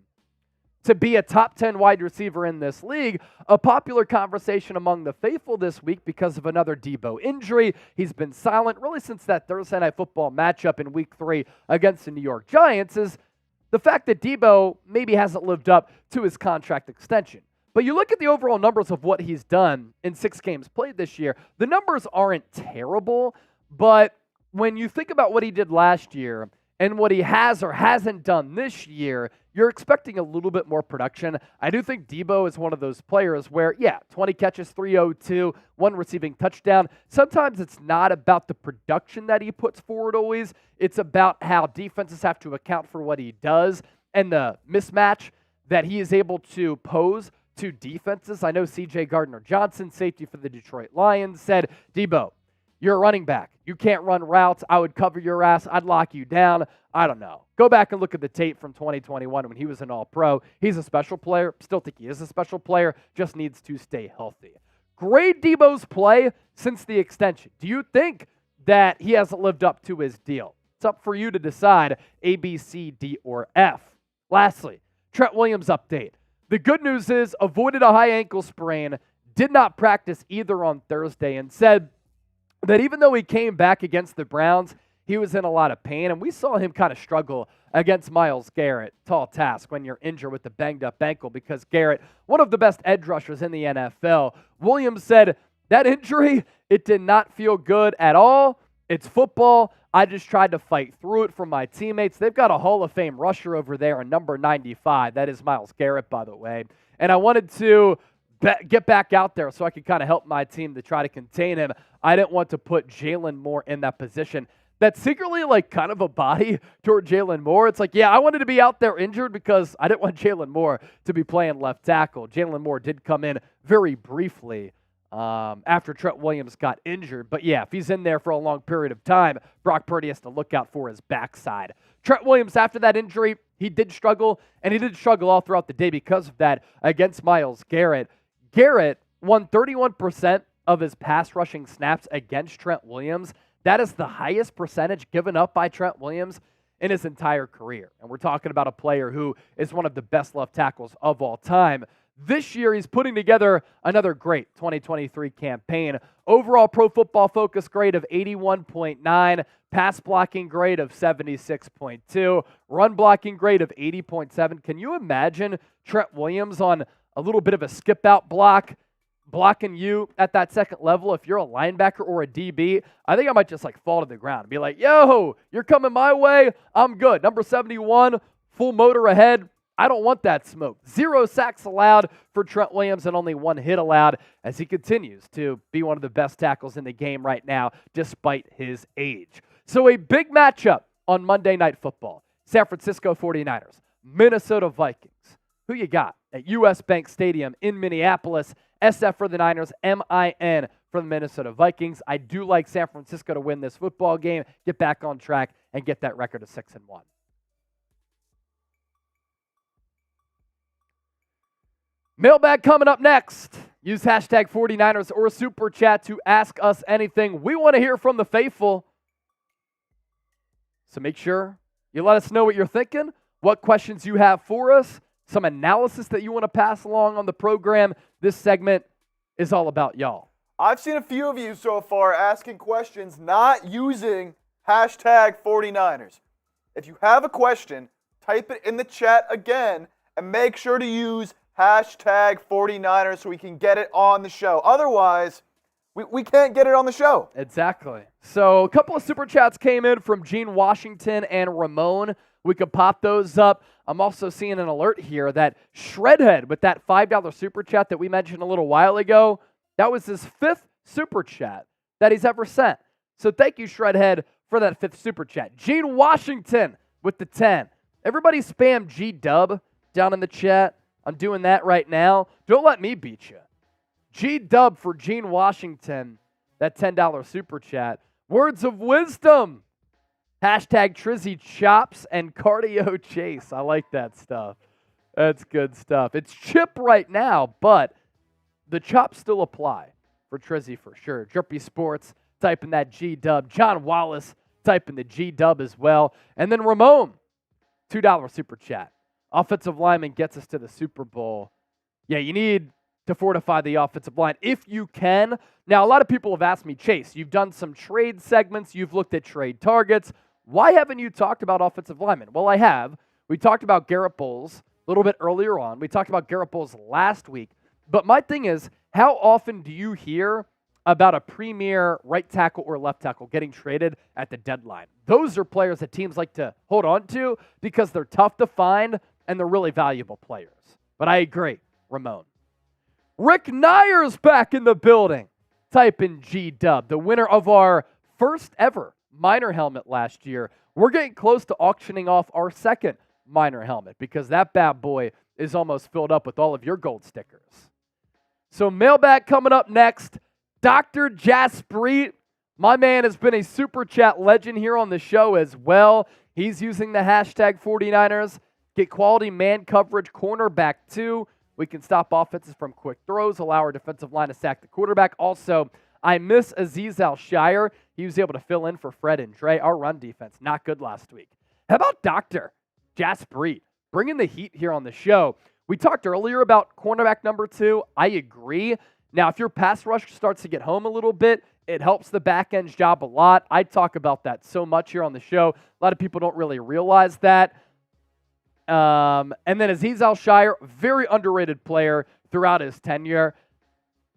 Speaker 1: to be a top 10 wide receiver in this league, a popular conversation among the faithful this week because of another Deebo injury. He's been silent really since that Thursday Night Football matchup in Week 3 against the New York Giants is the fact that Deebo maybe hasn't lived up to his contract extension. But you look at the overall numbers of what he's done in 6 games played this year, the numbers aren't terrible, but when you think about what he did last year and what he has or hasn't done this year, you're expecting a little bit more production. I do think Deebo is one of those players where, 20 catches, 302, 1 receiving touchdown. Sometimes it's not about the production that he puts forward always. It's about how defenses have to account for what he does and the mismatch that he is able to pose to defenses. I know C.J. Gardner-Johnson, safety for the Detroit Lions, said, Deebo, you're a running back. You can't run routes. I would cover your ass. I'd lock you down. I don't know. Go back and look at the tape from 2021 when he was an All-Pro. He's a special player. Still think he is a special player. Just needs to stay healthy. Grade Deebo's play since the extension. Do you think that he hasn't lived up to his deal? It's up for you to decide A, B, C, D, or F. Lastly, Trent Williams update. The good news is avoided a high ankle sprain, did not practice either on Thursday, and said that even though he came back against the Browns, he was in a lot of pain, and we saw him kind of struggle against Myles Garrett. Tall task when you're injured with a banged-up ankle because Garrett, one of the best edge rushers in the NFL. Williams said, that injury, it did not feel good at all. It's football. I just tried to fight through it for my teammates. They've got a Hall of Fame rusher over there in number 95. That is Myles Garrett, by the way. And I wanted to get back out there so I could kind of help my team to try to contain him. I didn't want to put Jaylon Moore in that position. That's secretly like kind of a body toward Jaylon Moore. It's like, I wanted to be out there injured because I didn't want Jaylon Moore to be playing left tackle. Jaylon Moore did come in very briefly after Trent Williams got injured. But if he's in there for a long period of time, Brock Purdy has to look out for his backside. Trent Williams, after that injury, he did struggle, and he did struggle all throughout the day because of that against Myles Garrett. Garrett won 31% of his pass rushing snaps against Trent Williams. That is the highest percentage given up by Trent Williams in his entire career. And we're talking about a player who is one of the best left tackles of all time. This year, he's putting together another great 2023 campaign. Overall Pro Football Focus grade of 81.9, pass blocking grade of 76.2, run blocking grade of 80.7. Can you imagine Trent Williams on a little bit of a skip-out block, blocking you at that second level? If you're a linebacker or a DB, I think I might just fall to the ground and be like, yo, you're coming my way, I'm good. Number 71, full motor ahead. I don't want that smoke. 0 sacks allowed for Trent Williams and only 1 hit allowed as he continues to be one of the best tackles in the game right now despite his age. So a big matchup on Monday Night Football. San Francisco 49ers, Minnesota Vikings. Who you got at US Bank Stadium in Minneapolis? SF for the Niners, MIN for the Minnesota Vikings. I do like San Francisco to win this football game, get back on track, and get that record of 6-1. Mailbag coming up next. Use hashtag 49ers or Super Chat to ask us anything. We want to hear from the faithful. So make sure you let us know what you're thinking, what questions you have for us, some analysis that you want to pass along on the program. This segment is all about y'all.
Speaker 2: I've seen a few of you so far asking questions not using hashtag 49ers. If you have a question, type it in the chat again and make sure to use hashtag 49ers so we can get it on the show. Otherwise, we can't get it on the show.
Speaker 1: Exactly. So a couple of super chats came in from Gene Washington and Ramon. we could pop those up. I'm also seeing an alert here that Shredhead, with that $5 super chat that we mentioned a little while ago, that was his 5th super chat that he's ever sent. So thank you, Shredhead, for that 5th super chat. Gene Washington with the 10. Everybody spam G-Dub down in the chat. I'm doing that right now. Don't let me beat you. G-Dub for Gene Washington, that $10 super chat. Words of wisdom. Hashtag Trizzy Chops and Cardio Chase. I like that stuff. That's good stuff. It's chip right now, but the chops still apply for Trizzy for sure. Drippy Sports, type in that G-Dub. John Wallace, type in the G-Dub as well. And then Ramon, $2 super chat. Offensive lineman gets us to the Super Bowl. Yeah, you need to fortify the offensive line if you can. Now, a lot of people have asked me, Chase, you've done some trade segments. You've looked at trade targets. Why haven't you talked about offensive linemen? Well, I have. We talked about Garrett Bowles a little bit earlier on. We talked about Garrett Bowles last week. But my thing is, how often do you hear about a premier right tackle or left tackle getting traded at the deadline? Those are players that teams like to hold on to because they're tough to find and they're really valuable players. But I agree, Ramon. Rick Nyers back in the building. Type in G-Dub, the winner of our first ever minor helmet last year. We're getting close to auctioning off our second minor helmet because that bad boy is almost filled up with all of your gold stickers. So mailbag coming up next. Dr. Jaspreet, my man, has been a super chat legend here on the show as well. He's using the hashtag 49ers. Get quality man coverage, cornerback too. We can stop offenses from quick throws, allow our defensive line to sack the quarterback. Also, I miss Azeez Al-Shire. He was able to fill in for Fred and Dre. Our run defense, not good last week. How about Dr. Jaspreet bringing the heat here on the show? We talked earlier about cornerback number 2. I agree. Now, if your pass rush starts to get home a little bit, it helps the back end's job a lot. I talk about that so much here on the show. A lot of people don't really realize that. And then Azeez Al-Shire, very underrated player throughout his tenure.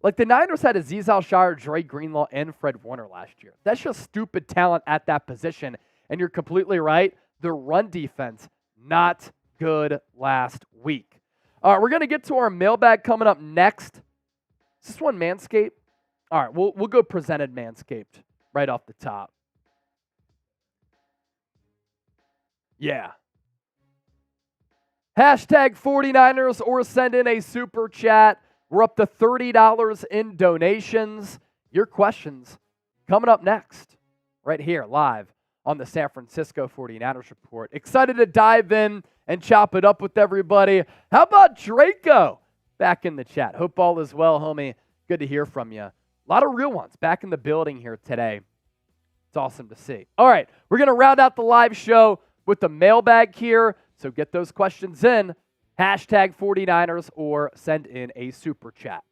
Speaker 1: Like the Niners had Azeez Al-Shire, Dre Greenlaw, and Fred Warner last year. That's just stupid talent at that position. And you're completely right. The run defense, not good last week. All right, we're going to get to our mailbag coming up next. Is this one Manscaped? All right, we'll go presented Manscaped right off the top. Yeah. Hashtag 49ers or send in a super chat. We're up to $30 in donations. Your questions coming up next right here live on the San Francisco 49ers Report. Excited to dive in and chop it up with everybody. How about Draco back in the chat? Hope all is well, homie. Good to hear from you. A lot of real ones back in the building here today. It's awesome to see. All right, we're going to round out the live show with the mailbag here. So get those questions in. Hashtag 49ers or send in a super chat.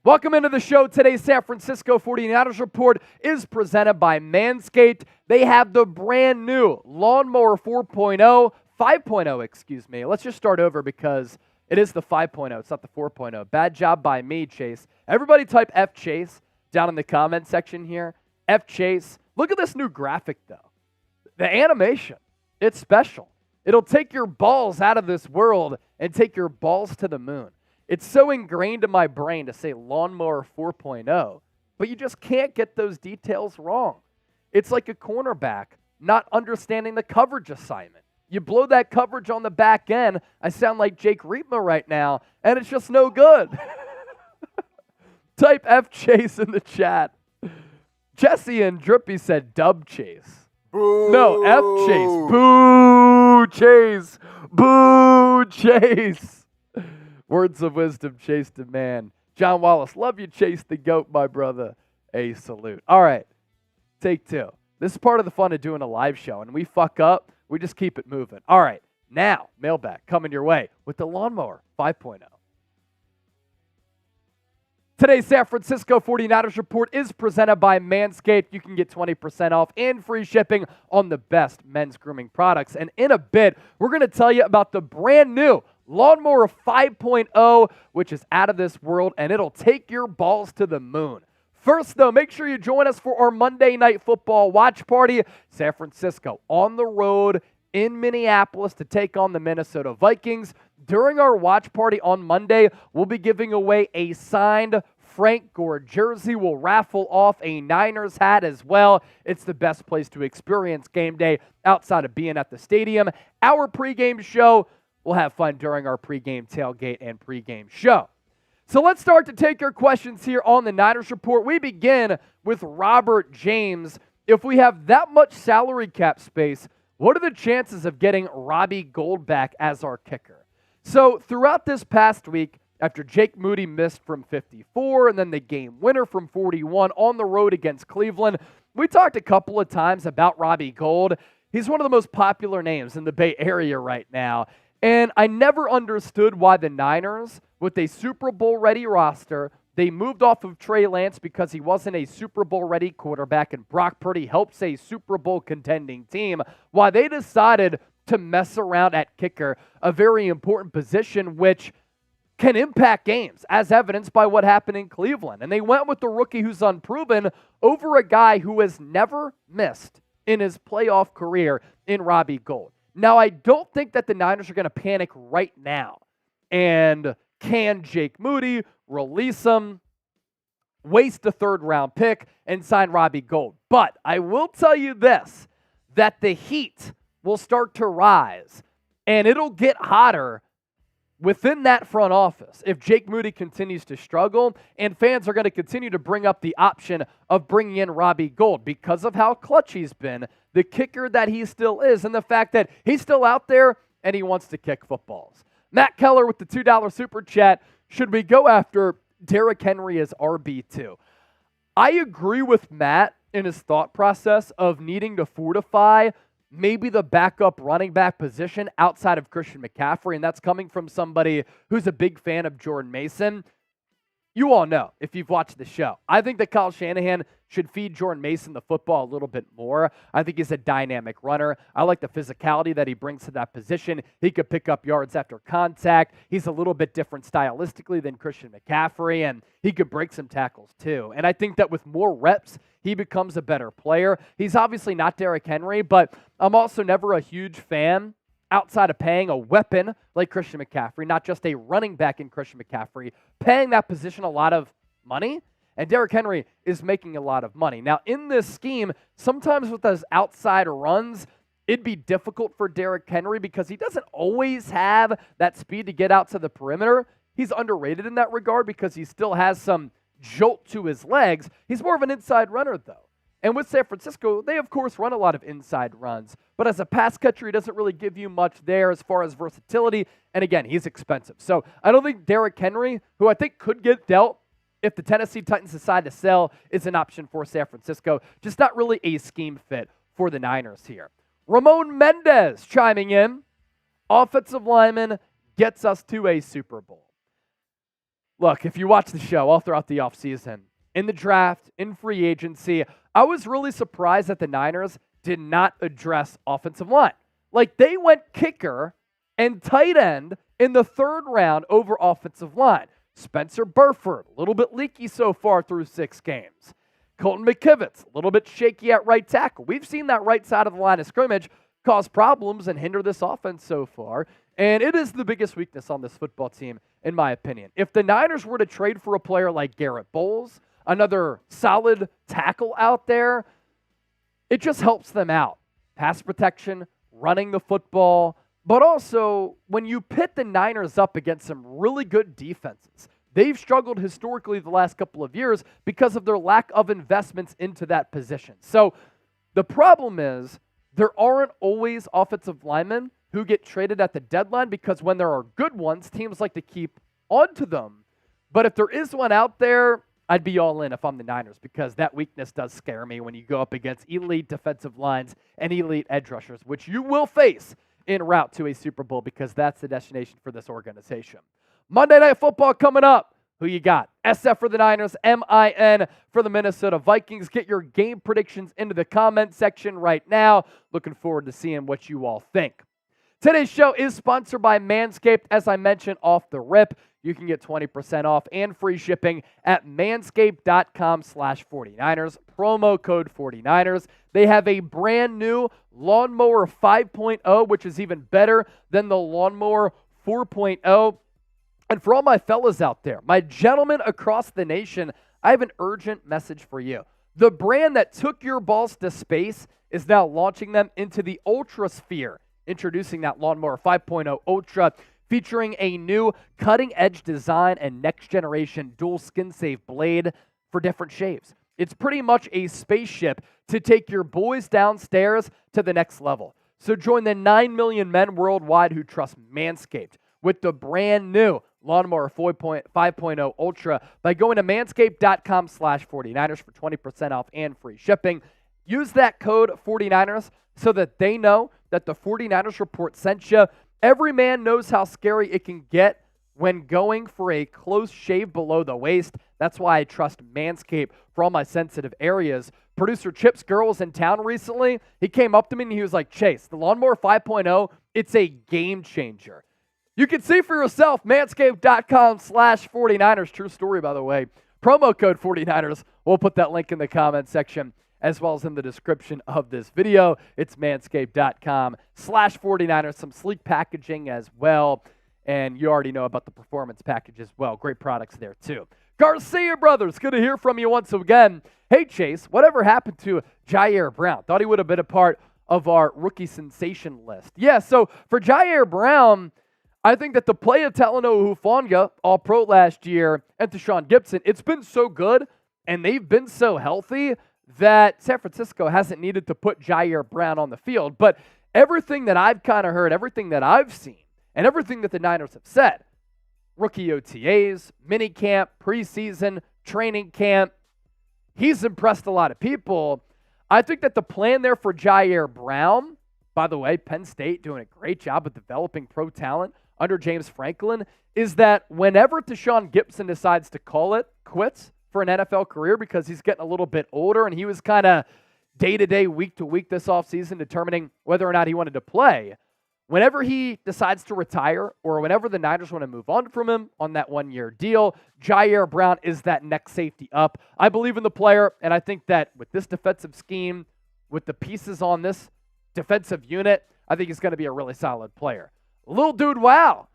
Speaker 1: Welcome into the show. Today's San Francisco 49ers Report is presented by Manscaped. They have the brand new Lawnmower 4.0, 5.0, excuse me. Let's just start over because it is the 5.0. It's not the 4.0. Bad job by me, Chase. Everybody type F Chase down in the comment section here. F Chase. Look at this new graphic, though. The animation, it's special. It'll take your balls out of this world and take your balls to the moon. It's so ingrained in my brain to say Lawnmower 4.0, but you just can't get those details wrong. It's like a cornerback not understanding the coverage assignment. You blow that coverage on the back end, I sound like Jake Reitma right now, and it's just no good. Type F Chase in the chat. Jesse and Drippy said Dub Chase.
Speaker 2: Boo.
Speaker 1: No, F Chase. Boo Chase. Boo Chase. Words of wisdom, Chase the man. John Wallace, love you, Chase the GOAT, my brother. A salute. All right, take 2. This is part of the fun of doing a live show, and we fuck up, we just keep it moving. All right, now, mailbag coming your way with the Lawnmower 5.0. Today's San Francisco 49ers Report is presented by Manscaped. You can get 20% off and free shipping on the best men's grooming products. And in a bit, we're going to tell you about the brand new Lawnmower 5.0, which is out of this world, and it'll take your balls to the moon. First, though, make sure you join us for our Monday Night Football watch party. San Francisco on the road in Minneapolis to take on the Minnesota Vikings. During our watch party on Monday, we'll be giving away a signed Frank Gore jersey. We'll raffle off a Niners hat as well. It's the best place to experience game day outside of being at the stadium. Our pregame show, we'll have fun during our pregame tailgate and pregame show. So let's start to take your questions here on the Niners Report. We begin with Robert James. If we have that much salary cap space, what are the chances of getting Robbie Gould back as our kicker? So throughout this past week, after Jake Moody missed from 54 and then the game winner from 41 on the road against Cleveland, we talked a couple of times about Robbie Gould. He's one of the most popular names in the Bay Area right now. And I never understood why the Niners, with a Super Bowl-ready roster, they moved off of Trey Lance because he wasn't a Super Bowl-ready quarterback, and Brock Purdy helps a Super Bowl contending team, why they decided to mess around at kicker, a very important position which can impact games, as evidenced by what happened in Cleveland. And they went with the rookie who's unproven over a guy who has never missed in his playoff career in Robbie Gould. Now, I don't think that the Niners are going to panic right now and can Jake Moody, release him, waste a third-round pick, and sign Robbie Gould. But I will tell you this, that the heat will start to rise, and it'll get hotter within that front office if Jake Moody continues to struggle, and fans are going to continue to bring up the option of bringing in Robbie Gould because of how clutch he's been, the kicker that he still is, and the fact that he's still out there and he wants to kick footballs. Matt Keller with the $2 super chat. Should we go after Derrick Henry as RB2? I agree with Matt in his thought process of needing to fortify maybe the backup running back position outside of Christian McCaffrey, and that's coming from somebody who's a big fan of Jordan Mason. You all know, if you've watched the show, I think that Kyle Shanahan should feed Jordan Mason the football a little bit more. I think he's a dynamic runner. I like the physicality that he brings to that position. He could pick up yards after contact. He's a little bit different stylistically than Christian McCaffrey, and he could break some tackles too. And I think that with more reps, he becomes a better player. He's obviously not Derrick Henry, but I'm also never a huge fan outside of paying a weapon like Christian McCaffrey, not just a running back in Christian McCaffrey, paying that position a lot of money, and Derrick Henry is making a lot of money. Now, in this scheme, sometimes with those outside runs, it'd be difficult for Derrick Henry because he doesn't always have that speed to get out to the perimeter. He's underrated in that regard because he still has some jolt to his legs. He's more of an inside runner, though. And with San Francisco, they, of course, run a lot of inside runs. But as a pass catcher, he doesn't really give you much there as far as versatility. And again, he's expensive. So I don't think Derrick Henry, who I think could get dealt if the Tennessee Titans decide to sell, is an option for San Francisco. Just not really a scheme fit for the Niners here. Ramon Mendez chiming in. Offensive lineman gets us to a Super Bowl. Look, if you watch the show all throughout the offseason, in the draft, in free agency, I was really surprised that the Niners did not address offensive line. Like, they went kicker and tight end in the third round over offensive line. Spencer Burford, a little bit leaky so far through 6 games. Colton McKivitz, a little bit shaky at right tackle. We've seen that right side of the line of scrimmage cause problems and hinder this offense so far. And it is the biggest weakness on this football team, in my opinion. If the Niners were to trade for a player like Garrett Bowles, another solid tackle out there, it just helps them out. Pass protection, running the football, but also when you pit the Niners up against some really good defenses, they've struggled historically the last couple of years because of their lack of investments into that position. So the problem is there aren't always offensive linemen who get traded at the deadline because when there are good ones, teams like to keep onto them. But if there is one out there, I'd be all in if I'm the Niners because that weakness does scare me when you go up against elite defensive lines and elite edge rushers, which you will face en route to a Super Bowl because that's the destination for this organization. Monday Night Football coming up. Who you got? SF for the Niners, MIN for the Minnesota Vikings. Get your game predictions into the comment section right now. Looking forward to seeing what you all think. Today's show is sponsored by Manscaped, as I mentioned off the rip. you can get 20% off and free shipping at manscaped.com/49ers, promo code 49ers. They have a brand new Lawnmower 5.0, which is even better than the Lawnmower 4.0. And for all my fellas out there, my gentlemen across the nation, I have an urgent message for you. The brand that took your balls to space is now launching them into the Ultra Sphere, introducing that Lawnmower 5.0 Ultra, featuring a new cutting-edge design and next-generation dual skin-safe blade for different shaves. It's pretty much a spaceship to take your boys downstairs to the next level. So join the 9 million men worldwide who trust Manscaped with the brand new Lawnmower 5.0 Ultra by going to manscaped.com/49ers for 20% off and free shipping. Use that code 49ers so that they know that the 49ers Report sent you. Every man knows how scary it can get when going for a close shave below the waist. That's why I trust Manscaped for all my sensitive areas. Producer Chip's girl was in town recently. He came up to me and he was like, Chase, the Lawnmower 5.0, it's a game changer. You can see for yourself, manscaped.com/49ers. True story, by the way. Promo code 49ers. We'll put that link in the comment section as well as in the description of this video. It's manscaped.com/49ers. Some sleek packaging as well. And you already know about the performance package as well. Great products there too. Garcia Brothers, good to hear from you once again. Hey, Chase, whatever happened to Jair Brown? Thought he would have been a part of our rookie sensation list. Yeah, so for Jair Brown, I think that the play of Talanoa Hufanga, All-Pro last year, and Deshaun Gibson, it's been so good, and they've been so healthy that San Francisco hasn't needed to put Jair Brown on the field. But everything that I've kind of heard, everything that I've seen, and everything that the Niners have said, rookie OTAs, minicamp, preseason, training camp, he's impressed a lot of people. I think that the plan there for Jair Brown, by the way, Penn State doing a great job of developing pro talent under James Franklin, is that whenever Deshaun Gibson decides to call it quits for an NFL career because he's getting a little bit older and he was kind of day-to-day, week-to-week this offseason determining whether or not he wanted to play, whenever he decides to retire or whenever the Niners want to move on from him on that one-year deal, Jair Brown is that next safety up. I believe in the player, and I think that with this defensive scheme, with the pieces on this defensive unit, I think he's going to be a really solid player. Little dude, wow.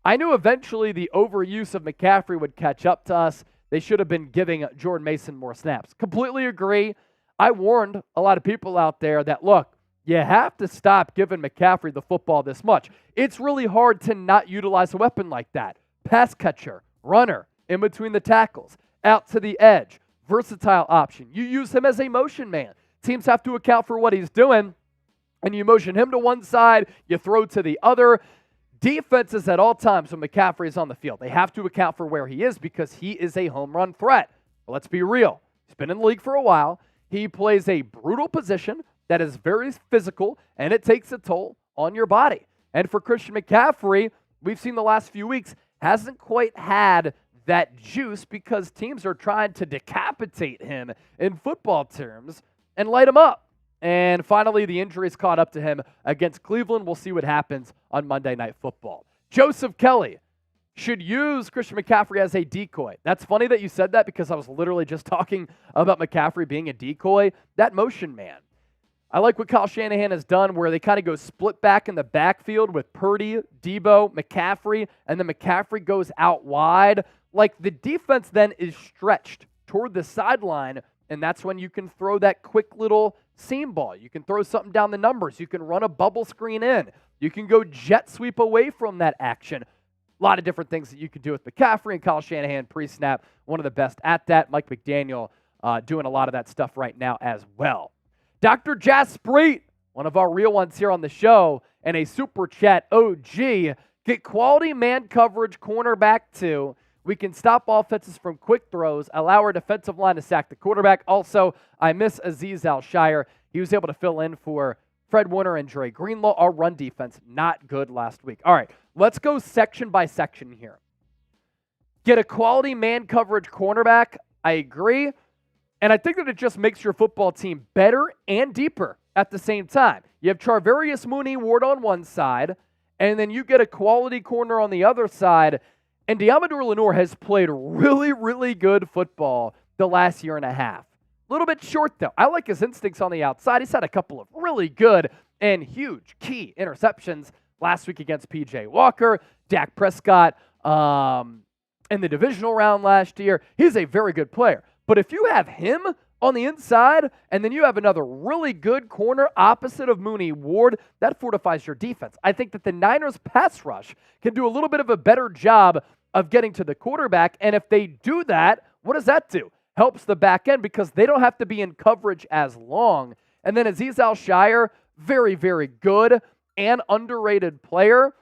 Speaker 1: I knew eventually the overuse of McCaffrey would catch up to us. They should have been giving Jordan Mason more snaps. Completely agree. I warned a lot of people out there that, look, you have to stop giving McCaffrey the football this much. It's really hard to not utilize a weapon like that. Pass catcher, runner, in between the tackles, out to the edge, versatile option. You use him as a motion man. Teams have to account for what he's doing, and you motion him to one side, you throw to the other. Defenses at all times when McCaffrey is on the field, they have to account for where he is because he is a home run threat. But let's be real. He's been in the league for a while. He plays a brutal position that is very physical, and it takes a toll on your body. And for Christian McCaffrey, we've seen the last few weeks, hasn't quite had that juice because teams are trying to decapitate him in football terms and light him up. And finally, the injuries caught up to him against Cleveland. We'll see what happens on Monday Night Football. Joseph Kelly should use Christian McCaffrey as a decoy. That's funny that you said that because I was literally just talking about McCaffrey being a decoy. That motion man. I like what Kyle Shanahan has done where they kind of go split back in the backfield with Purdy, Deebo, McCaffrey, and then McCaffrey goes out wide. Like the defense then is stretched toward the sideline, and that's when you can throw that quick little seam ball. You can throw something down the numbers. You can run a bubble screen in. You can go jet sweep away from that action. A lot of different things that you can do with McCaffrey and Kyle Shanahan pre-snap. One of the best at that. Mike McDaniel doing a lot of that stuff right now as well. Dr. Jaspreet, one of our real ones here on the show, and a Super Chat OG. Get quality man coverage cornerback too. We can stop offenses from quick throws, allow our defensive line to sack the quarterback. Also, I miss Azeez Al-Shire. He was able to fill in for Fred Warner and Dre Greenlaw. Our run defense, not good last week. All right, let's go section by section here. Get a quality man coverage cornerback. I agree. And I think that it just makes your football team better and deeper at the same time. You have Charvarius Mooney Ward on one side, and then you get a quality corner on the other side. And Deommodore Lenoir has played really, really good football the last year and a half. A little bit short, though. I like his instincts on the outside. He's had a couple of really good and huge key interceptions last week against P.J. Walker, Dak Prescott in the divisional round last year. He's a very good player. But if you have him on the inside, and then you have another really good corner opposite of Mooney Ward, that fortifies your defense. I think that the Niners pass rush can do a little bit of a better job of getting to the quarterback, and if they do that, what does that do? Helps the back end because they don't have to be in coverage as long. And then Azeez Al-Shire, very, very good and underrated player.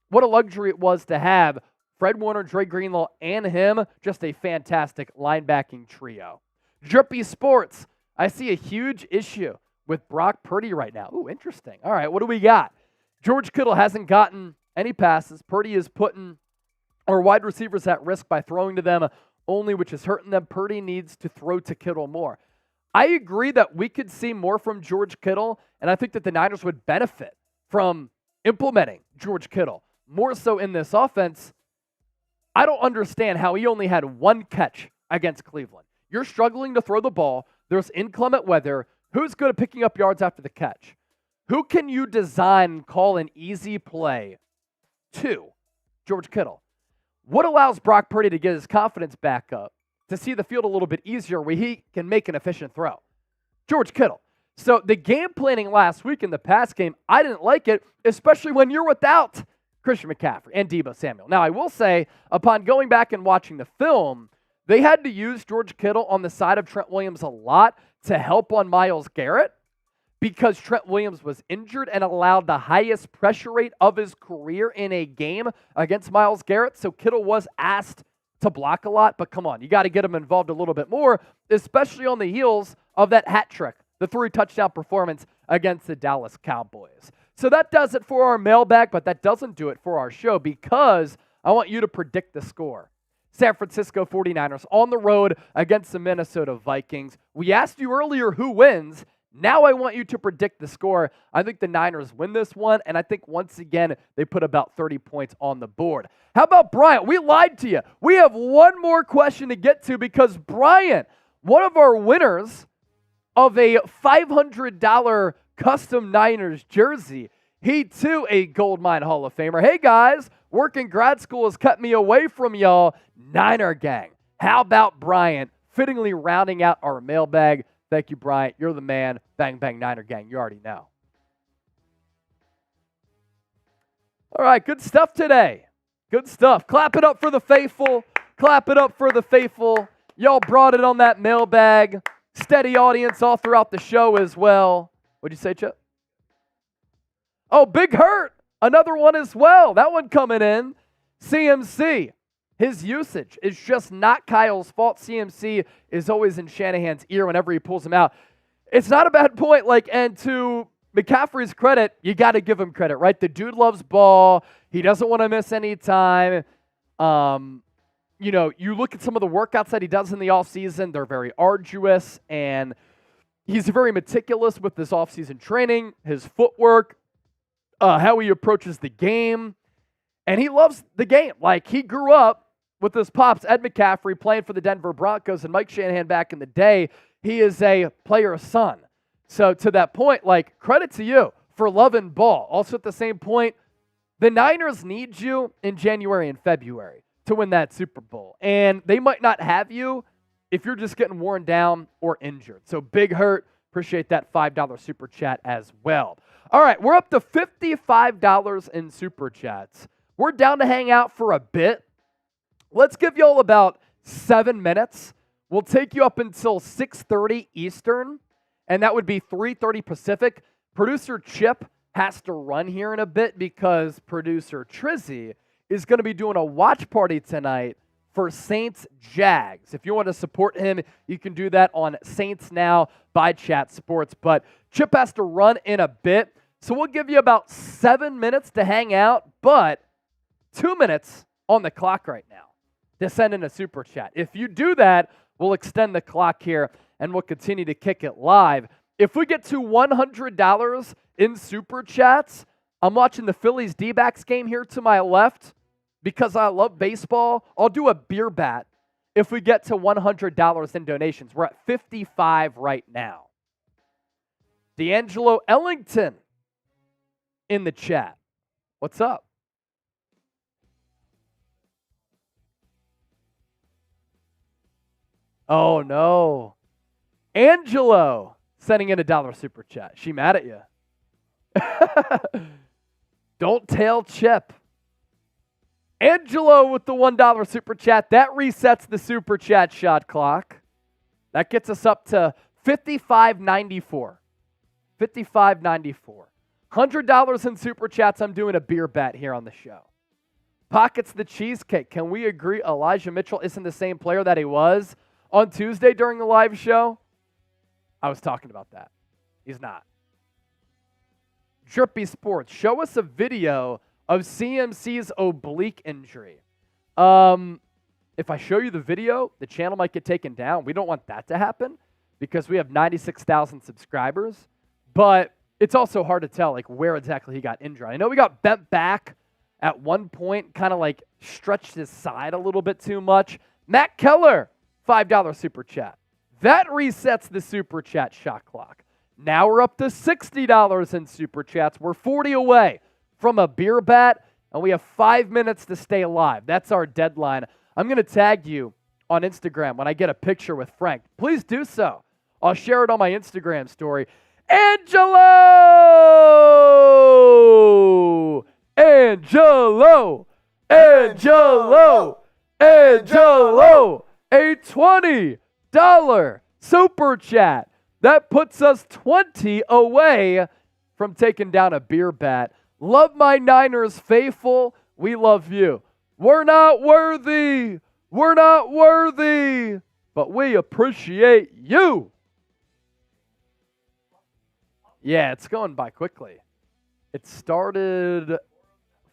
Speaker 1: What a luxury it was to have Fred Warner, Dre Greenlaw, and him, just a fantastic linebacking trio. Drippy Sports, I see a huge issue with Brock Purdy right now. Ooh, interesting. All right, what do we got? George Kittle hasn't gotten any passes. Purdy is putting our wide receivers at risk by throwing to them only, which is hurting them. Purdy needs to throw to Kittle more. I agree that we could see more from George Kittle, and I think that the Niners would benefit from implementing George Kittle more so in this offense. I don't understand how he only had one catch against Cleveland. You're struggling to throw the ball. There's inclement weather. Who's good at picking up yards after the catch? Who can you design and call an easy play to? George Kittle. What allows Brock Purdy to get his confidence back up to see the field a little bit easier where he can make an efficient throw? George Kittle. So the game planning last week in the pass game, I didn't like it, especially when you're without Christian McCaffrey and Deebo Samuel. Now, I will say, upon going back and watching the film, they had to use George Kittle on the side of Trent Williams a lot to help on Myles Garrett because Trent Williams was injured and allowed the highest pressure rate of his career in a game against Myles Garrett. So Kittle was asked to block a lot, but come on, you got to get him involved a little bit more, especially on the heels of that hat trick, the 3-touchdown performance against the Dallas Cowboys. So that does it for our mailbag, but that doesn't do it for our show because I want you to predict the score. San Francisco 49ers on the road against the Minnesota Vikings. We asked you earlier who wins. Now I want you to predict the score. I think the Niners win this one, and I think once again they put about 30 points on the board. How about Bryant? We lied to you. We have one more question to get to because Bryant, one of our winners of a $500 custom Niners jersey, he too a Goldmine Hall of Famer. Hey guys, working grad school has kept me away from y'all. Niner gang. How about Bryant fittingly rounding out our mailbag? Thank you, Bryant. You're the man. Bang, bang, Niner gang. You already know. All right, good stuff today. Good stuff. Clap it up for the faithful. Clap it up for the faithful. Y'all brought it on that mailbag. Steady audience all throughout the show as well. What'd you say, Chip? Oh, Big Hurt. Another one as well. That one coming in. CMC. His usage is just not Kyle's fault. CMC is always in Shanahan's ear whenever he pulls him out. It's not a bad point. And to McCaffrey's credit, you got to give him credit, right? The dude loves ball. He doesn't want to miss any time. You look at some of the workouts that he does in the offseason. They're very arduous, and he's very meticulous with this offseason training, his footwork, how he approaches the game. And he loves the game. He grew up with his pops, Ed McCaffrey, playing for the Denver Broncos, and Mike Shanahan back in the day. He is a player's son. So to that point, credit to you for loving ball. Also at the same point, the Niners need you in January and February to win that Super Bowl. And they might not have you if you're just getting worn down or injured. So Big Hurt, appreciate that $5 Super Chat as well. All right, we're up to $55 in Super Chats. We're down to hang out for a bit. Let's give you all about 7 minutes. We'll take you up until 6:30 Eastern, and that would be 3:30 Pacific. Producer Chip has to run here in a bit because producer Trizzy is going to be doing a watch party tonight for Saints Jags. If you want to support him, you can do that on Saints Now by Chat Sports. But Chip has to run in a bit, so we'll give you about 7 minutes to hang out, but 2 minutes on the clock right now to send in a super chat. If you do that, we'll extend the clock here and we'll continue to kick it live. If we get to $100 in super chats, I'm watching the Phillies D-backs game here to my left. because I love baseball, I'll do a beer bat if we get to $100 in donations. We're at 55 right now. D'Angelo Ellington in the chat. What's up? Oh, no. Angelo sending in $1 super chat. She mad at you. Don't tell Chip. Angelo with the $1 super chat. That resets the super chat shot clock. That gets us up to 55.94. 55.94. $100 in super chats. I'm doing a beer bet here on the show. Pockets the cheesecake. Can we agree Elijah Mitchell isn't the same player that he was on Tuesday during the live show? I was talking about that. He's not. Drippy Sports, show us a video of CMC's oblique injury. If I show you the video, the channel might get taken down. We don't want that to happen because we have 96,000 subscribers. But it's also hard to tell like where exactly he got injured. I know we got bent back at one point, kind of like stretched his side a little bit too much. Matt Keller, $5 super chat. That resets the super chat shot clock. Now we're up to $60 in super chats. We're 40 away from a beer bat, and we have 5 minutes to stay alive. That's our deadline. I'm going to tag you on Instagram when I get a picture with Frank. Please do so. I'll share it on my Instagram story. Angelo! Angelo! Angelo! Angelo! A $20 super chat. That puts us 20 away from taking down a beer bat. Love my Niners faithful. We love you. We're not worthy. We're not worthy. But we appreciate you. Yeah, it's going by quickly. It started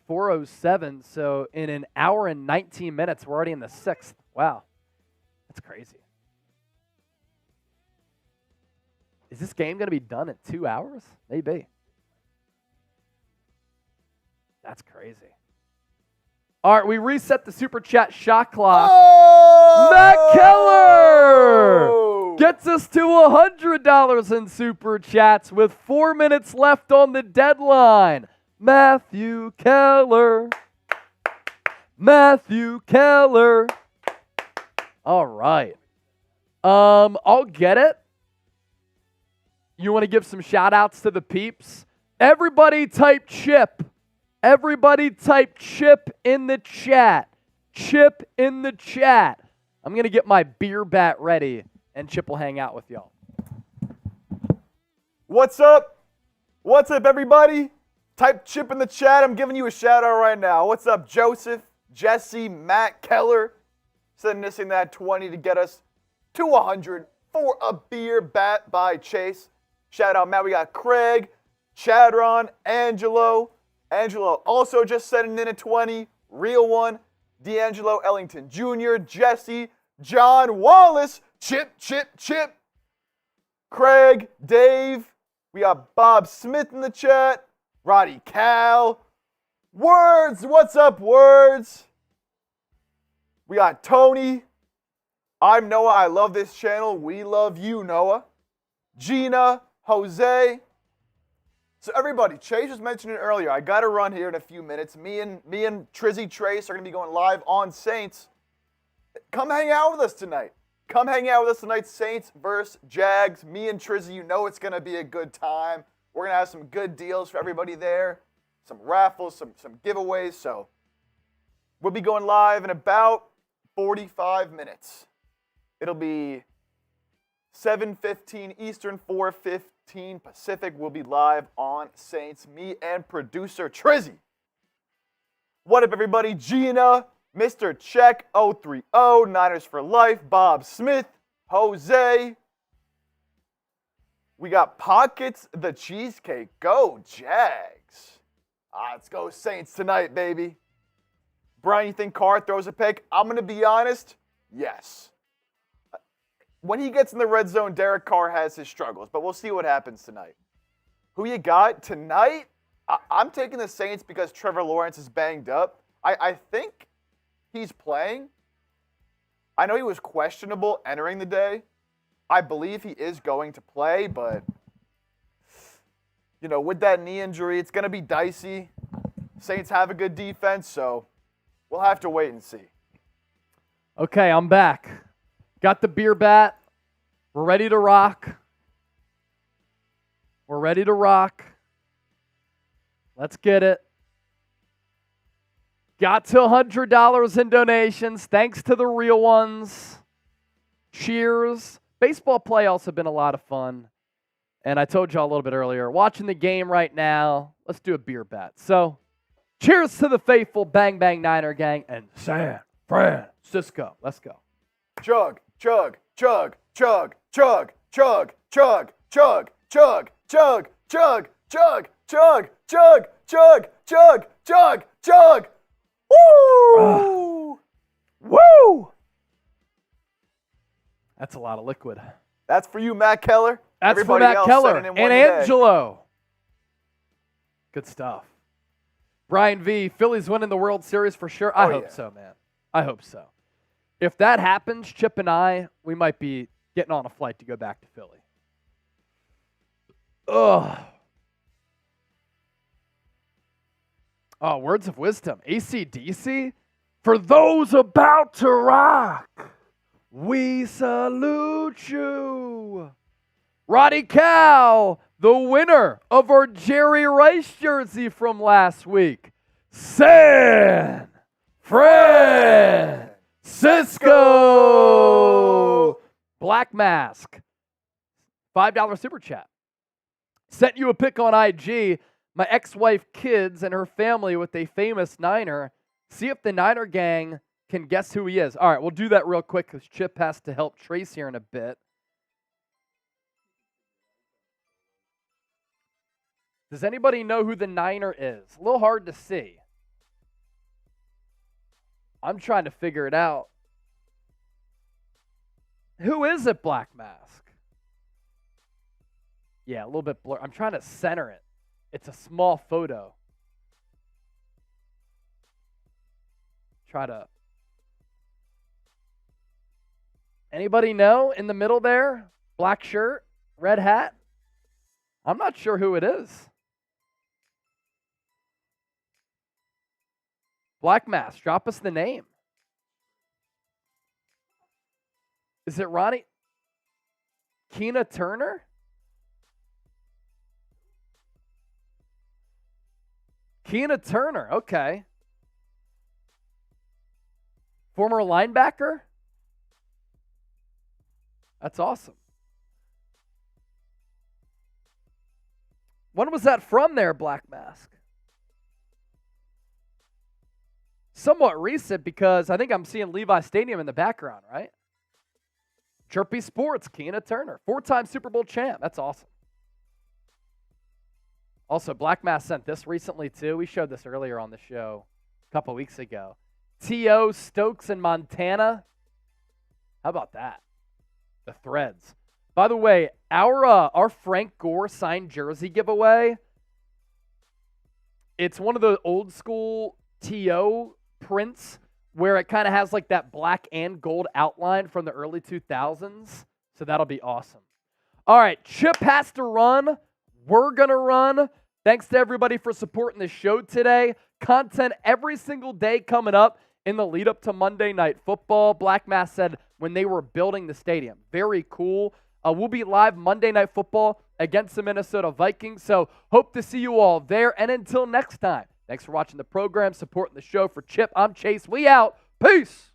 Speaker 1: 4:07, so in an hour and 19 minutes, we're already in the 6th. Wow. That's crazy. Is this game going to be done in 2 hours? Maybe. That's crazy. All right, we reset the super chat shot clock.
Speaker 2: Oh!
Speaker 1: Matt Keller gets us to $100 in super chats with 4 minutes left on the deadline. Matthew Keller. Matthew Keller. All right. I'll get it. You want to give some shout outs to the peeps? Everybody type chip. Everybody type chip in the chat. Chip in the chat. I'm going to get my beer bat ready, and Chip will hang out with y'all.
Speaker 2: What's up? What's up, everybody? Type chip in the chat. I'm giving you a shout out right now. What's up, Joseph, Jesse, Matt, Keller? Sending us in that 20 to get us to 100 for a beer bat by Chase. Shout out, Matt. We got Craig, Chadron, Angelo. Angelo also just sending in a 20. Real one. D'Angelo Ellington Jr., Jesse, John Wallace, Chip, Chip, Chip. Craig, Dave. We got Bob Smith in the chat. Roddy Cal. Words. What's up, Words? We got Tony. I'm Noah. I love this channel. We love you, Noah. Gina. Jose. So everybody, Chase was mentioning it earlier. I got to run here in a few minutes. Me and Trizzy Trace are going to be going live on Saints. Come hang out with us tonight. Come hang out with us tonight. Saints versus Jags. Me and Trizzy, you know it's going to be a good time. We're going to have some good deals for everybody there. Some raffles, some giveaways. So we'll be going live in about 45 minutes. It'll be 7:15 Eastern, 4:15 Pacific. We'll be live on Saints. Me and producer Trizzy. What up, everybody? Gina, Mr. Check 030, Niners for Life, Bob Smith, Jose. We got Pockets the Cheesecake. Go Jags. Let's go Saints tonight, baby. Brian, you think Carr throws a pick? I'm going to be honest. Yes. When he gets in the red zone, Derek Carr has his struggles, but we'll see what happens tonight. Who you got tonight? I'm taking the Saints because Trevor Lawrence is banged up. I think he's playing. I know he was questionable entering the day. I believe he is going to play, but, with that knee injury, it's going to be dicey. Saints have a good defense, so we'll have to wait and see.
Speaker 1: Okay, I'm back. Got the beer bat. We're ready to rock. Let's get it. Got to $100 in donations. Thanks to the real ones. Cheers. Baseball playoffs have been a lot of fun. And I told y'all a little bit earlier, watching the game right now, let's do a beer bet. So, cheers to the faithful Bang Bang Niner gang and San Francisco. Let's go.
Speaker 2: Chug, chug, chug, chug, chug, chug, chug, chug, chug, chug, chug, chug, chug, chug, chug, chug, chug, chug. Woo! Woo!
Speaker 1: That's a lot of liquid.
Speaker 2: That's for you, Matt Keller.
Speaker 1: That's
Speaker 2: Everybody
Speaker 1: for Matt
Speaker 2: else
Speaker 1: Keller
Speaker 2: sending in
Speaker 1: and
Speaker 2: one today.
Speaker 1: Angelo. Good stuff. Brian V, Phillies winning the World Series for sure. I hope so, man. I hope so. If that happens, Chip and I, we might be getting on a flight to go back to Philly. Ugh. Oh, words of wisdom. AC/DC? For those about to rock, we salute you. Roddy Cow, the winner of our Jerry Rice jersey from last week. San Francisco. Black Mask. $5 super chat. Sent you a pic on IG. My ex-wife kids and her family with a famous Niner. See if the Niner gang can guess who he is. All right, we'll do that real quick because Chip has to help Trace here in a bit. Does anybody know who the Niner is? A little hard to see. I'm trying to figure it out. Who is it, Black Mask? Yeah, a little bit blurry. I'm trying to center it. It's a small photo. Try to. Anybody know in the middle there? Black shirt, red hat? I'm not sure who it is. Black Mask, drop us the name. Is it Ronnie? Keena Turner? Keena Turner, okay. Former linebacker? That's awesome. When was that from there, Black Mask? Somewhat recent because I think I'm seeing Levi Stadium in the background, right? Chirpy Sports, Keena Turner. 4-time Super Bowl champ. That's awesome. Also, Black Mass sent this recently, too. We showed this earlier on the show a couple weeks ago. T.O. Stokes in Montana. How about that? The threads. By the way, our Frank Gore signed jersey giveaway, it's one of the old school T.O. prints where it kind of has like that black and gold outline from the early 2000s. So that'll be awesome. All right, Chip has to run. We're going to run. Thanks to everybody for supporting the show today. Content every single day coming up in the lead up to Monday Night Football. Black Mass said when they were building the stadium. Very cool. We'll be live Monday Night Football against the Minnesota Vikings. So hope to see you all there. And until next time, thanks for watching the program, supporting the show. For Chip, I'm Chase. We out. Peace.